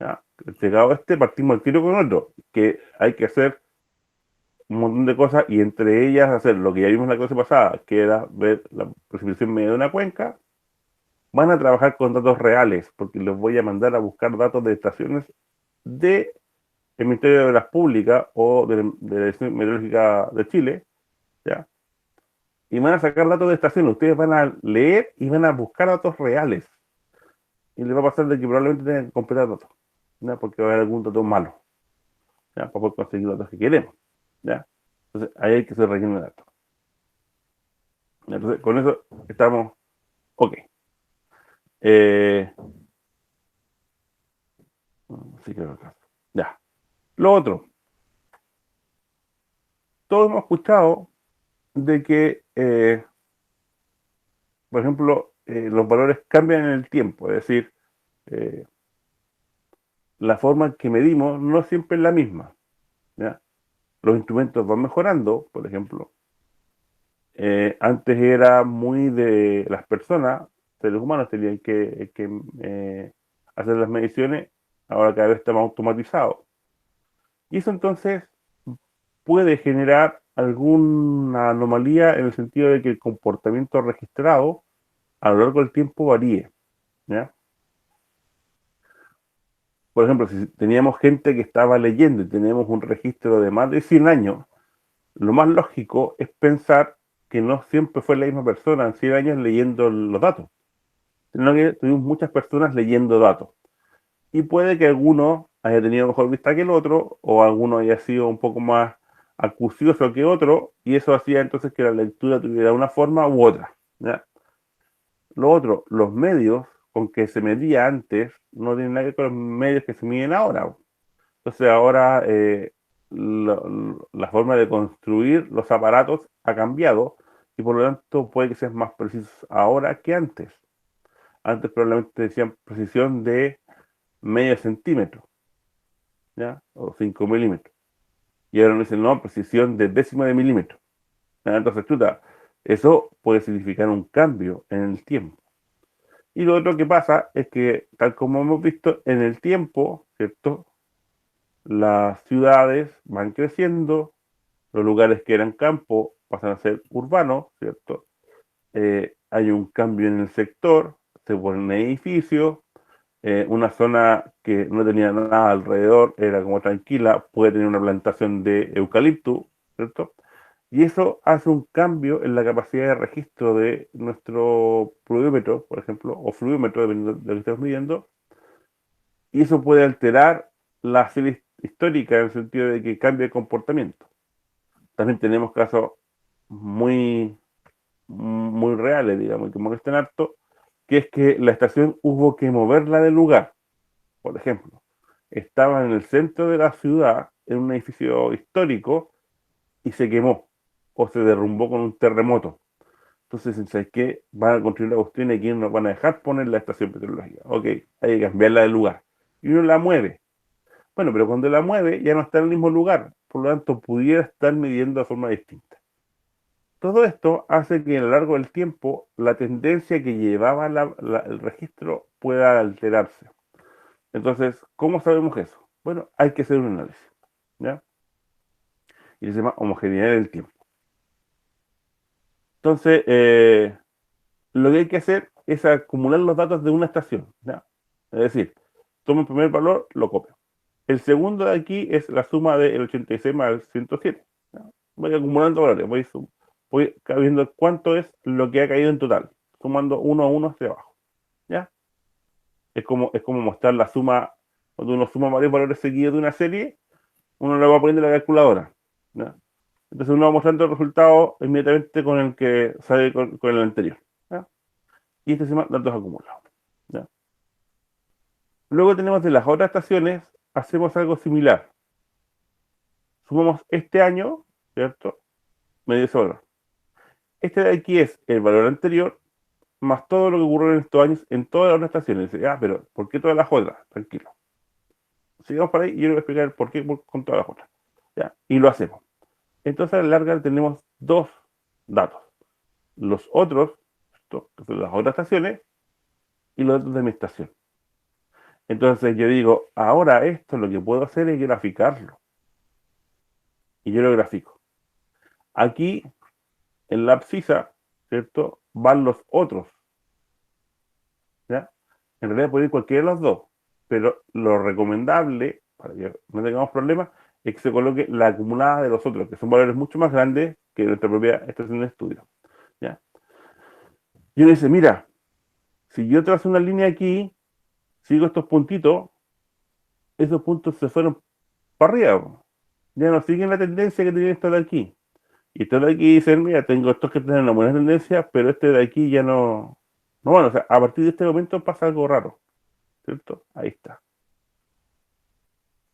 A: ¿Ya? Llegado este, partimos el tiro con otro. Que hay que hacer un montón de cosas y entre ellas hacer lo que ya vimos la clase pasada, que era ver la precipitación media de una cuenca. Van a trabajar con datos reales, porque les voy a mandar a buscar datos de estaciones del Ministerio de Obras Públicas o de la Dirección Meteorológica de Chile, ¿ya? Y van a sacar datos de estaciones. Ustedes van a leer y van a buscar datos reales. Y les va a pasar de que probablemente tengan que completar datos, ¿ya? Porque va a haber algún dato malo, ¿ya? Para poder conseguir los datos que queremos, ¿ya? Entonces, ahí hay que hacer relleno de datos. Entonces, con eso estamos ok. Sí, creo que ya. Lo otro, todos hemos escuchado de que, por ejemplo, los valores cambian en el tiempo, es decir, eh, la forma en que medimos no siempre es la misma, ¿ya? Los instrumentos van mejorando, por ejemplo. Antes era muy de las personas, seres humanos tenían que hacer las mediciones, ahora cada vez está más automatizado. Y eso entonces puede generar alguna anomalía en el sentido de que el comportamiento registrado a lo largo del tiempo varíe, ¿ya? Por ejemplo, si teníamos gente que estaba leyendo y tenemos un registro de más de 100 años, lo más lógico es pensar que no siempre fue la misma persona en 100 años leyendo los datos, sino que tuvimos muchas personas leyendo datos. Y puede que alguno haya tenido mejor vista que el otro, o alguno haya sido un poco más acucioso que otro, y eso hacía entonces que la lectura tuviera una forma u otra, ¿ya? Lo otro, los medios con que se medía antes no tienen nada que ver con los medios que se miden ahora. Entonces ahora la forma de construir los aparatos ha cambiado y por lo tanto puede que sean más precisos ahora que antes. Antes probablemente decían precisión de medio centímetro, ¿ya? O 5 milímetros. Y ahora nos dicen, no, precisión de décimo de milímetro. ¿Ya? Entonces, chuta, eso puede significar un cambio en el tiempo. Y lo otro que pasa es que, tal como hemos visto, en el tiempo, ¿cierto? Las ciudades van creciendo, los lugares que eran campo pasan a ser urbanos, ¿cierto? Hay un cambio en el sector, se ponen edificios, una zona que no tenía nada alrededor, era como tranquila, puede tener una plantación de eucalipto, ¿cierto? Y eso hace un cambio en la capacidad de registro de nuestro pluviómetro, por ejemplo, o fluviómetro, dependiendo de lo que estemos midiendo, y eso puede alterar la serie histórica en el sentido de que cambia el comportamiento. También tenemos casos muy, muy reales, digamos, que molestan harto, que es que la estación hubo que moverla del lugar. Por ejemplo, estaba en el centro de la ciudad, en un edificio histórico, y se quemó, o se derrumbó con un terremoto. Entonces, ¿sabes qué? Van a construir la cuestión y aquí no nos van a dejar poner la estación meteorológica. Ok, hay que cambiarla de lugar. Y uno la mueve. Bueno, pero cuando la mueve ya no está en el mismo lugar, por lo tanto pudiera estar midiendo de forma distinta. Todo esto hace que a lo largo del tiempo la tendencia que llevaba el registro pueda alterarse. Entonces, ¿cómo sabemos eso? Bueno, hay que hacer un análisis, ¿ya? Y se llama homogeneidad del tiempo. Entonces, lo que hay que hacer es acumular los datos de una estación, ¿ya? Es decir, tomo el primer valor, lo copio. El segundo de aquí es la suma del 86 más el 107. ¿Ya? Voy acumulando valores, voy viendo cuánto es lo que ha caído en total, sumando uno a uno hacia abajo. ¿Ya? Es como mostrar la suma, cuando uno suma varios valores seguidos de una serie, uno lo va poniendo en la calculadora. ¿Ya? Entonces uno va mostrando el resultado inmediatamente con el que sale con el anterior. ¿Ya? y este se llama datos acumulados. ¿Ya? Luego tenemos de las otras estaciones, hacemos algo similar. Sumamos este año, ¿cierto? Medio ese valor. Este de aquí es el valor anterior más todo lo que ocurrió en estos años en todas las otras estaciones. Dice, pero ¿por qué todas las otras? Tranquilo. Sigamos por ahí y yo le voy a explicar el por qué con todas las otras. ¿Ya? Y lo hacemos. Entonces a la larga tenemos dos datos. Los otros, esto, que son las otras estaciones, y los datos de mi estación. Entonces yo digo, ahora esto lo que puedo hacer es graficarlo. Y yo lo grafico. Aquí, en la abscisa, ¿cierto? Van los otros. ¿Ya? En realidad puede ir cualquiera de los dos, pero lo recomendable, para que no tengamos problemas, es que se coloque la acumulada de los otros, que son valores mucho más grandes que nuestra propia estación de estudio. ¿Ya? Y uno dice, mira, si yo trazo una línea aquí, sigo estos puntitos, esos puntos se fueron para arriba. Ya no siguen la tendencia que tiene esto de aquí. Y esto de aquí dicen, mira, tengo estos que tienen una buena tendencia, pero este de aquí ya no. No, bueno, o sea, a partir de este momento pasa algo raro. ¿Cierto? Ahí está.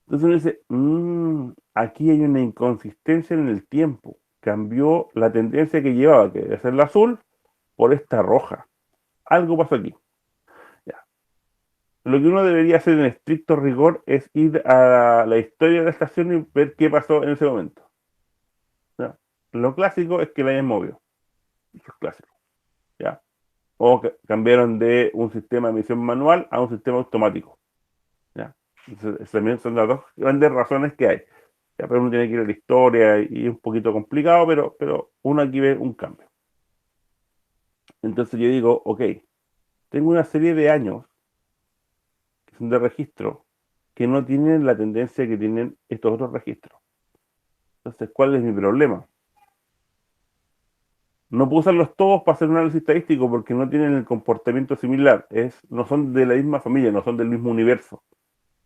A: Entonces uno dice, aquí hay una inconsistencia en el tiempo. Cambió la tendencia que llevaba, que debe ser la azul, por esta roja. Algo pasó aquí. Ya. Lo que uno debería hacer en estricto rigor es ir a la historia de la estación y ver qué pasó en ese momento. ¿Ya? Lo clásico es que la hayan movido. Eso es clásico. ¿Ya? O que cambiaron de un sistema de emisión manual a un sistema automático. ¿Ya? Entonces, también son las dos grandes razones que hay. Ya, pero uno tiene que ir a la historia y es un poquito complicado, pero uno aquí ve un cambio. Entonces yo digo, ok, tengo una serie de años que son de registro que no tienen la tendencia que tienen estos otros registros. Entonces, ¿cuál es mi problema? No puedo usarlos todos para hacer un análisis estadístico porque no tienen el comportamiento similar. No son de la misma familia, no son del mismo universo.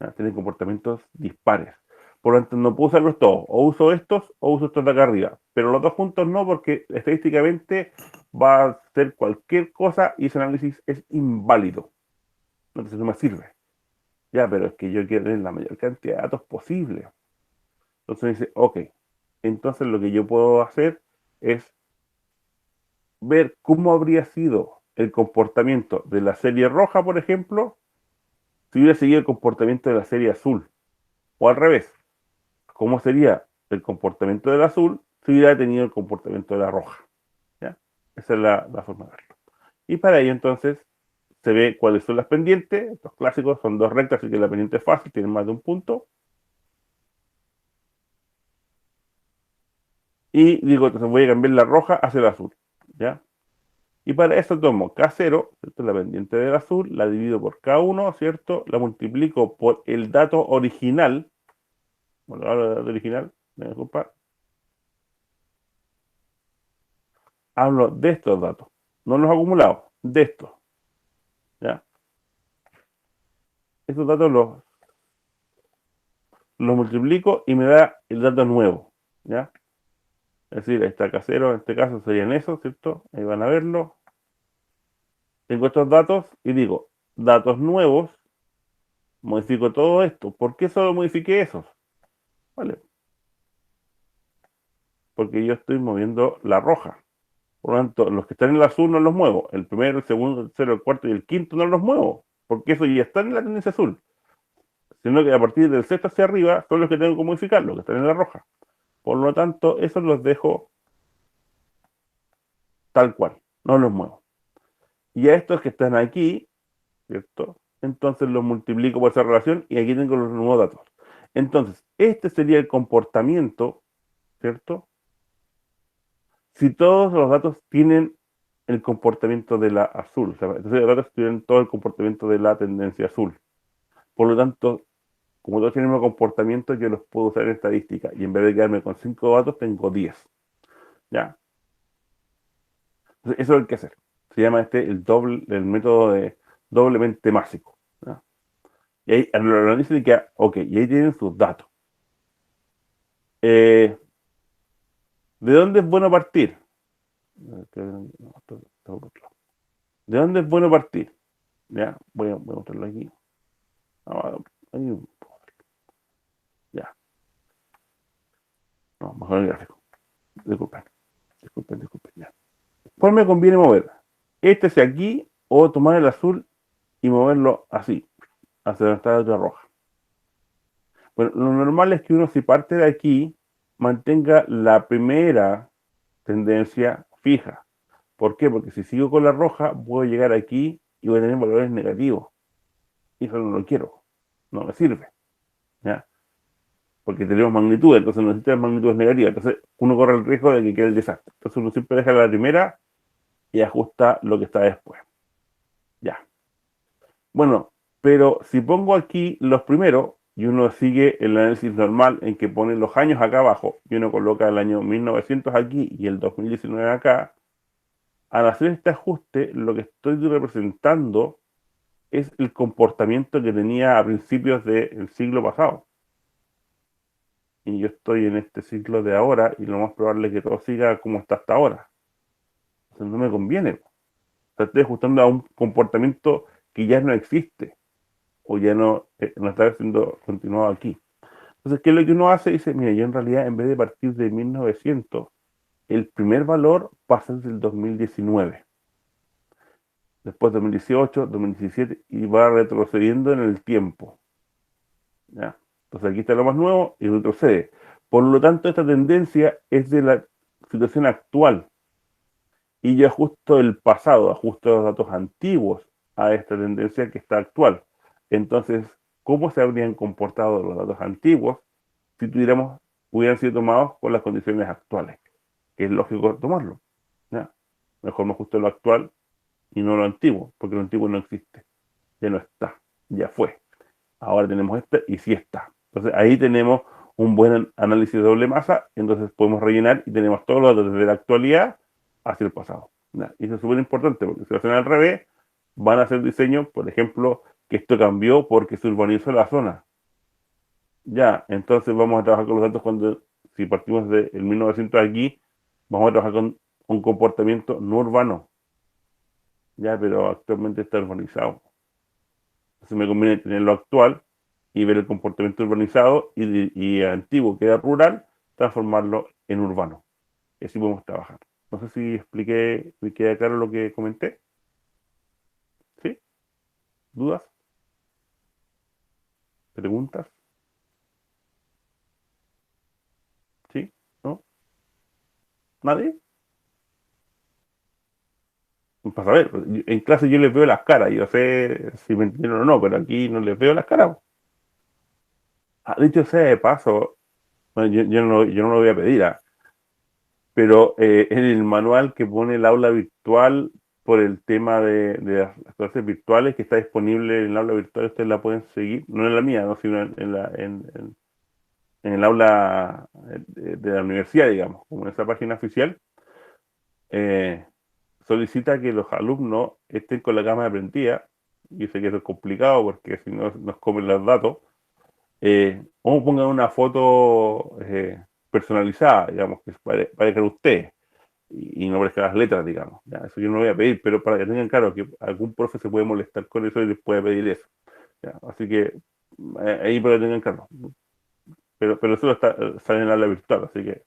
A: ¿Ya? Tienen comportamientos dispares. Por lo tanto, no puedo usarlos todos. O uso estos de acá arriba. Pero los dos juntos no, porque estadísticamente va a ser cualquier cosa y ese análisis es inválido. Entonces no me sirve. Ya, pero es que yo quiero tener la mayor cantidad de datos posible. Entonces dice, ok. Entonces lo que yo puedo hacer es ver cómo habría sido el comportamiento de la serie roja, por ejemplo, si hubiera seguido el comportamiento de la serie azul. O al revés. ¿Cómo sería el comportamiento del azul si hubiera tenido el comportamiento de la roja? ¿Ya? Esa es la forma de verlo. Y para ello entonces se ve cuáles son las pendientes. Los clásicos son dos rectas, así que la pendiente es fácil, tienen más de un punto. Y digo, entonces voy a cambiar la roja hacia el azul. ¿Ya? Y para eso tomo K0, ¿cierto? La pendiente del azul, la divido por K1, ¿cierto? La multiplico por el dato original. Bueno, hablo del dato original, me disculpa. Hablo de estos datos, no los acumulados, de estos. ¿Ya? Estos datos los multiplico y me da el dato nuevo. ¿Ya? Es decir, ahí está K0, en este caso serían esos, ¿cierto? Ahí van a verlo. Tengo estos datos y digo, datos nuevos, modifico todo esto. ¿Por qué solo modifiqué esos? ¿Vale? Porque yo estoy moviendo la roja. Por lo tanto, los que están en el azul no los muevo. El primero, el segundo, el tercero, el cuarto y el quinto no los muevo. Porque eso ya están en la tendencia azul. Sino que a partir del sexto hacia arriba son los que tengo que modificar, los que están en la roja. Por lo tanto, esos los dejo tal cual. No los muevo. Y a estos que están aquí, ¿cierto? Entonces los multiplico por esa relación y aquí tengo los nuevos datos. Entonces, este sería el comportamiento, ¿cierto? Si todos los datos tienen el comportamiento de la azul, o sea, entonces los datos tienen todo el comportamiento de la tendencia azul. Por lo tanto, como todos tienen el mismo comportamiento, yo los puedo usar en estadística. Y en vez de quedarme con 5 datos, tengo 10. ¿Ya? Entonces, eso es lo que hay que hacer. Se llama el método de doblemente másico. ¿Ya? Y ahí lo analizan y queda, ok, y ahí tienen sus datos. ¿De dónde es bueno partir? ¿De dónde es bueno partir? Ya, voy a mostrarlo aquí. Ahí, ya. No, mejor el gráfico. Disculpen, ya. ¿Cuál me conviene mover? Este hacia aquí o tomar el azul y moverlo así, hacia donde está la otra roja. Bueno, lo normal es que uno, si parte de aquí, mantenga la primera tendencia fija. ¿Por qué? Porque si sigo con la roja, puedo llegar aquí y voy a tener valores negativos. Y eso no lo quiero. No me sirve. ¿Ya? Porque tenemos magnitudes, entonces no necesitan magnitudes negativas. Entonces uno corre el riesgo de que quede el desastre. Entonces uno siempre deja la primera y ajusta lo que está después. Ya. Bueno, pero si pongo aquí los primeros y uno sigue el análisis normal en que pone los años acá abajo y uno coloca el año 1900 aquí y el 2019 acá, al hacer este ajuste, lo que estoy representando es el comportamiento que tenía a principios del siglo pasado. Y yo estoy en este ciclo de ahora y lo más probable es que todo siga como está hasta ahora. Entonces no me conviene. O sea, estoy ajustando a un comportamiento que ya no existe o ya no está siendo continuado aquí. Entonces, ¿qué es lo que uno hace? Dice, mira, yo en realidad en vez de partir de 1900, el primer valor pasa desde el 2019. Después 2018, 2017 y va retrocediendo en el tiempo. ¿Ya? Entonces aquí está lo más nuevo y retrocede. Por lo tanto, esta tendencia es de la situación actual. Y yo ajusto el pasado, ajusto los datos antiguos a esta tendencia que está actual. Entonces, ¿cómo se habrían comportado los datos antiguos si hubieran sido tomados con las condiciones actuales? Que es lógico tomarlo. ¿Ya? Mejor me ajusto lo actual y no lo antiguo, porque lo antiguo no existe. Ya no está, ya fue. Ahora tenemos este y sí está. Entonces ahí tenemos un buen análisis de doble masa, entonces podemos rellenar y tenemos todos los datos desde la actualidad hacia el pasado. ¿Ya? Y eso es súper importante, porque si lo hacen al revés, van a hacer diseño, por ejemplo, que esto cambió porque se urbanizó la zona. Ya, entonces vamos a trabajar con los datos si partimos del 1900 aquí, vamos a trabajar con un comportamiento no urbano. Ya, pero actualmente está urbanizado. Entonces me conviene tener lo actual y ver el comportamiento urbanizado y antiguo, que era rural, transformarlo en urbano. Y así podemos trabajar. No sé si expliqué, me queda claro lo que comenté. ¿Sí? ¿Dudas? ¿Preguntas? ¿Sí? ¿No? ¿Nadie? Para saber, en clase yo les veo las caras, yo sé si me entendieron o no, pero aquí no les veo las caras. Dicho sea de paso, bueno, yo no lo voy a pedir, pero en el manual que pone el aula virtual por el tema de las clases virtuales que está disponible en el aula virtual, ustedes la pueden seguir, no en la mía, ¿no? Sino en el aula de la universidad, digamos, como en esa página oficial, eh, solicita que los alumnos estén con la cámara prendida, y sé que eso es complicado porque si no nos comen los datos, o pongan una foto personalizada, digamos, que parezcan ustedes y no parezcan las letras, digamos. ¿Ya? Eso yo no lo voy a pedir, pero para que tengan claro que algún profe se puede molestar con eso y les puede pedir eso. ¿Ya? Así que ahí para que tengan claro. Pero eso sale en el aula virtual, así que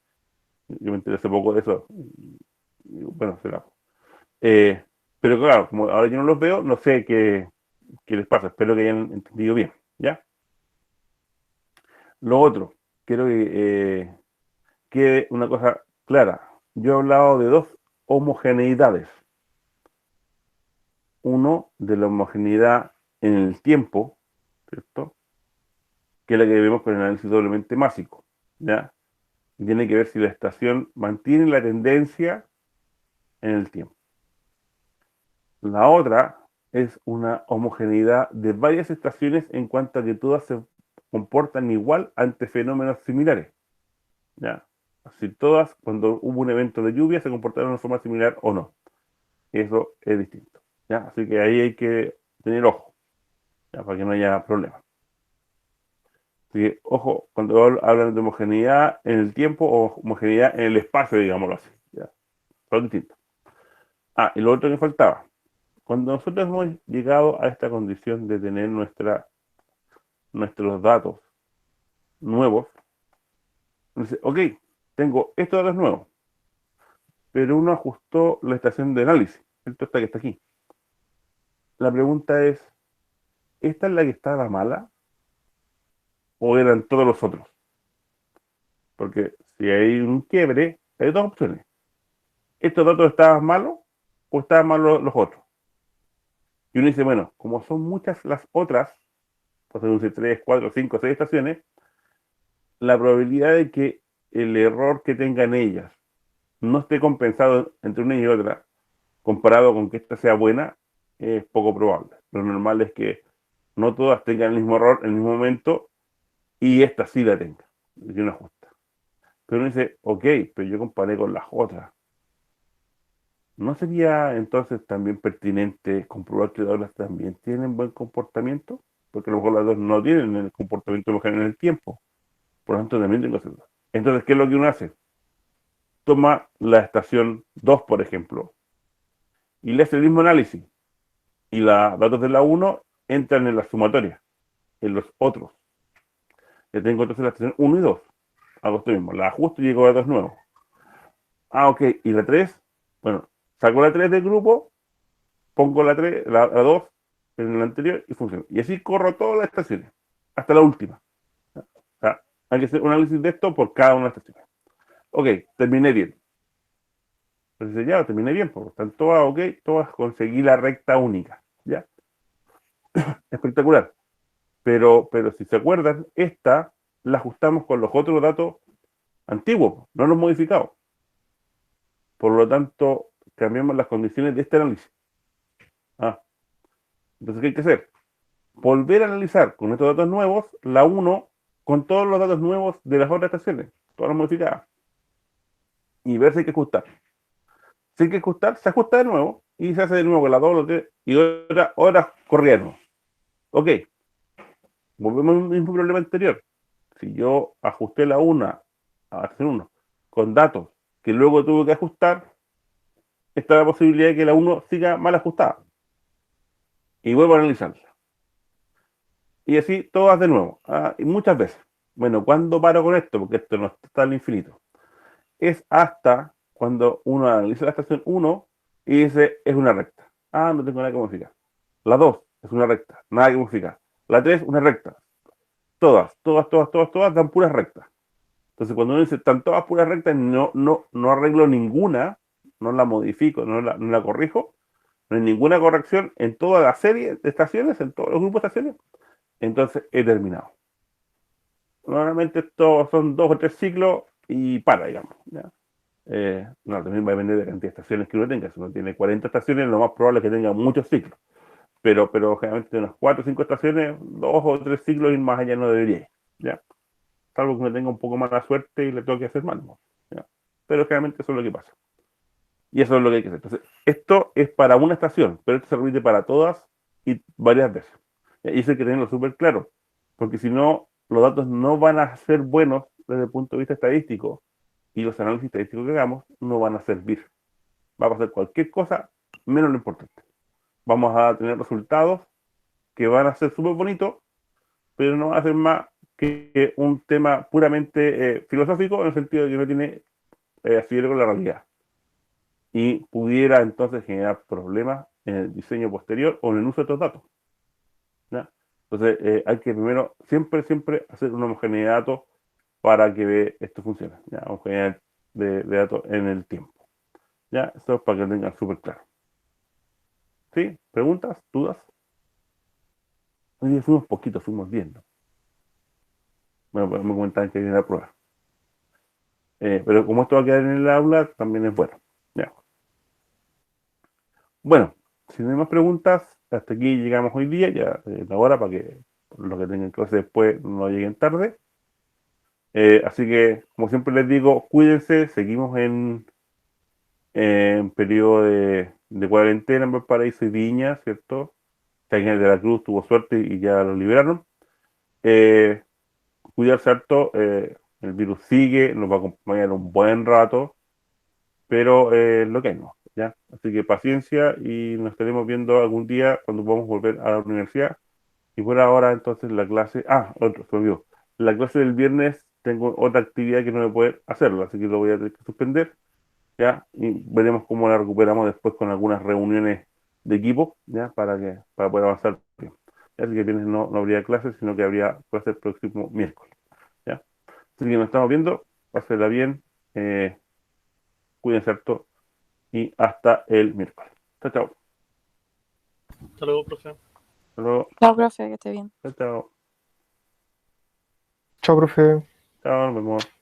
A: yo me enteré hace poco de eso. Y bueno, será. Eh, pero claro, como ahora yo no los veo, no sé qué les pasa. Espero que hayan entendido bien. ¿Ya? Lo otro, quiero que quede una cosa clara. Yo he hablado de dos homogeneidades. Uno, de la homogeneidad en el tiempo, ¿cierto? Que es la que vemos con el análisis doblemente másico, ¿ya? Y tiene que ver si la estación mantiene la tendencia en el tiempo. La otra es una homogeneidad de varias estaciones en cuanto a que todas se comportan igual ante fenómenos similares, ¿ya? Así todas, cuando hubo un evento de lluvia, se comportaron de forma similar o no. Eso es distinto, ¿ya? Así que ahí hay que tener ojo, ¿ya? Para que no haya problemas. Así que, ojo, cuando hablan de homogeneidad en el tiempo o homogeneidad en el espacio, digámoslo así, ¿ya? Son distintos. Y lo otro que faltaba, Cuando nosotros hemos llegado a esta condición de tener nuestros datos nuevos, uno dice, ok, tengo estos datos nuevos, pero uno ajustó la estación de análisis, esta que está aquí. La pregunta es, ¿esta es la que estaba mala o eran todos los otros? Porque si hay un quiebre, hay dos opciones. ¿Estos datos estaban malos o estaban malos los otros? Y uno dice, bueno, como son muchas las otras, pues uno 3, 4, 5, 6 estaciones, la probabilidad de que el error que tengan ellas no esté compensado entre una y otra, comparado con que esta sea buena, es poco probable. Lo normal es que no todas tengan el mismo error en el mismo momento y esta sí la tenga. Y uno ajusta. Pero uno dice, ok, pero yo comparé con las otras. ¿No sería entonces también pertinente comprobar que las otras también tienen buen comportamiento? Porque a lo mejor las dos no tienen el comportamiento homogéneo en el tiempo. Por lo tanto, también tengo que hacerlo. Entonces, ¿qué es lo que uno hace? Toma la estación 2, por ejemplo, y le hace el mismo análisis. Y los datos de la 1 entran en la sumatoria, en los otros. Ya tengo entonces la estación 1 y 2. Hago esto mismo, la ajusto y llego a datos nuevos. Ah, ok, y la 3, bueno, saco la 3 del grupo, pongo la 3, la 2 en el anterior y funciona. Y así corro todas las estaciones, hasta la última. O sea, hay que hacer un análisis de esto por cada una de las estaciones. Ok, terminé bien. Entonces ya terminé bien, por lo tanto, todas, ok, todas conseguí la recta única. Ya, espectacular. Pero si se acuerdan, esta la ajustamos con los otros datos antiguos, no los modificados. Por lo tanto, cambiamos las condiciones de este análisis. Ah, entonces, ¿qué hay que hacer? Volver a analizar con estos datos nuevos, la 1 con todos los datos nuevos de las otras estaciones, todas las modificadas, y ver si hay que ajustar. Si hay que ajustar, se ajusta de nuevo y se hace de nuevo con la 2, y horas corriendo. Ok, volvemos al mismo problema anterior. Si yo ajusté la 1 a hacer 1 con datos que luego tuve que ajustar, está la posibilidad de que la 1 siga mal ajustada. Y vuelvo a analizarla. Y así todas de nuevo. Y muchas veces. Bueno, ¿cuándo paro con esto? Porque esto no está al infinito. Es hasta cuando uno analiza la estación 1 y dice, es una recta. Ah, no tengo nada que modificar. La 2 es una recta, nada que modificar. La 3, una recta. Todas dan puras rectas. Entonces, cuando uno dice, están todas puras rectas, no arreglo ninguna, no la modifico, no la corrijo, no hay ninguna corrección en toda la serie de estaciones, en todos los grupos de estaciones, entonces he terminado. Normalmente estos son 2 o 3 ciclos y para, digamos. ¿Ya? No, también va a depender de la cantidad de estaciones que uno tenga. Si uno tiene 40 estaciones, lo más probable es que tenga muchos ciclos. Pero generalmente de unas 4 o 5 estaciones, 2 o 3 ciclos y más allá no debería ir. ¿Ya? Salvo que uno tenga un poco más de suerte y le toque hacer más. ¿No? ¿Ya? Pero generalmente eso es lo que pasa. Y eso es lo que hay que hacer. Entonces, esto es para una estación, pero esto se repite para todas y varias veces. Y eso hay que tenerlo súper claro, porque si no, los datos no van a ser buenos desde el punto de vista estadístico y los análisis estadísticos que hagamos no van a servir. Va a pasar cualquier cosa menos lo importante. Vamos a tener resultados que van a ser súper bonitos, pero no van a ser más que un tema puramente filosófico en el sentido de que no tiene asidero con la realidad. Y pudiera entonces generar problemas en el diseño posterior o en el uso de estos datos. ¿Ya? Entonces hay que primero siempre hacer una homogeneidad de datos para que esto funcione. ¿Ya? Homogeneidad de datos en el tiempo. ¿Ya? Esto es para que lo tengan súper claro. ¿Sí? ¿Preguntas? ¿Dudas? Hoy día fuimos poquitos, fuimos viendo. Bueno, pues me comentaban que viene la prueba. Pero como esto va a quedar en el aula, también es bueno. ¿Ya? Bueno, si no hay más preguntas, hasta aquí llegamos hoy día, ya la hora para que los que tengan clase después no lleguen tarde. Así que, como siempre les digo, cuídense, seguimos en periodo de cuarentena en Valparaíso y Viña, ¿cierto? Alguien de la Cruz tuvo suerte y ya lo liberaron. Cuidarse harto, el virus sigue, nos va a acompañar un buen rato, pero lo que hay no. ¿ya? Así que paciencia y nos estaremos viendo algún día cuando podamos volver a la universidad. Y por ahora, entonces, la clase... Ah, otro, se me olvidó. La clase del viernes tengo otra actividad que no voy a poder hacerlo, así que lo voy a tener que suspender, ¿ya? Y veremos cómo la recuperamos después con algunas reuniones de equipo, ¿ya? Para poder avanzar bien. Así que el viernes no habría clases, sino que habría clases el próximo miércoles, ¿ya? Así que nos estamos viendo, pásenla bien, cuídense harto y hasta el miércoles. Chao, chao.
F: Hasta luego, profe.
A: Hasta luego.
G: Chao, profe, que esté bien.
A: Chao, chao.
E: Chao, profe.
A: Chao, nos vemos.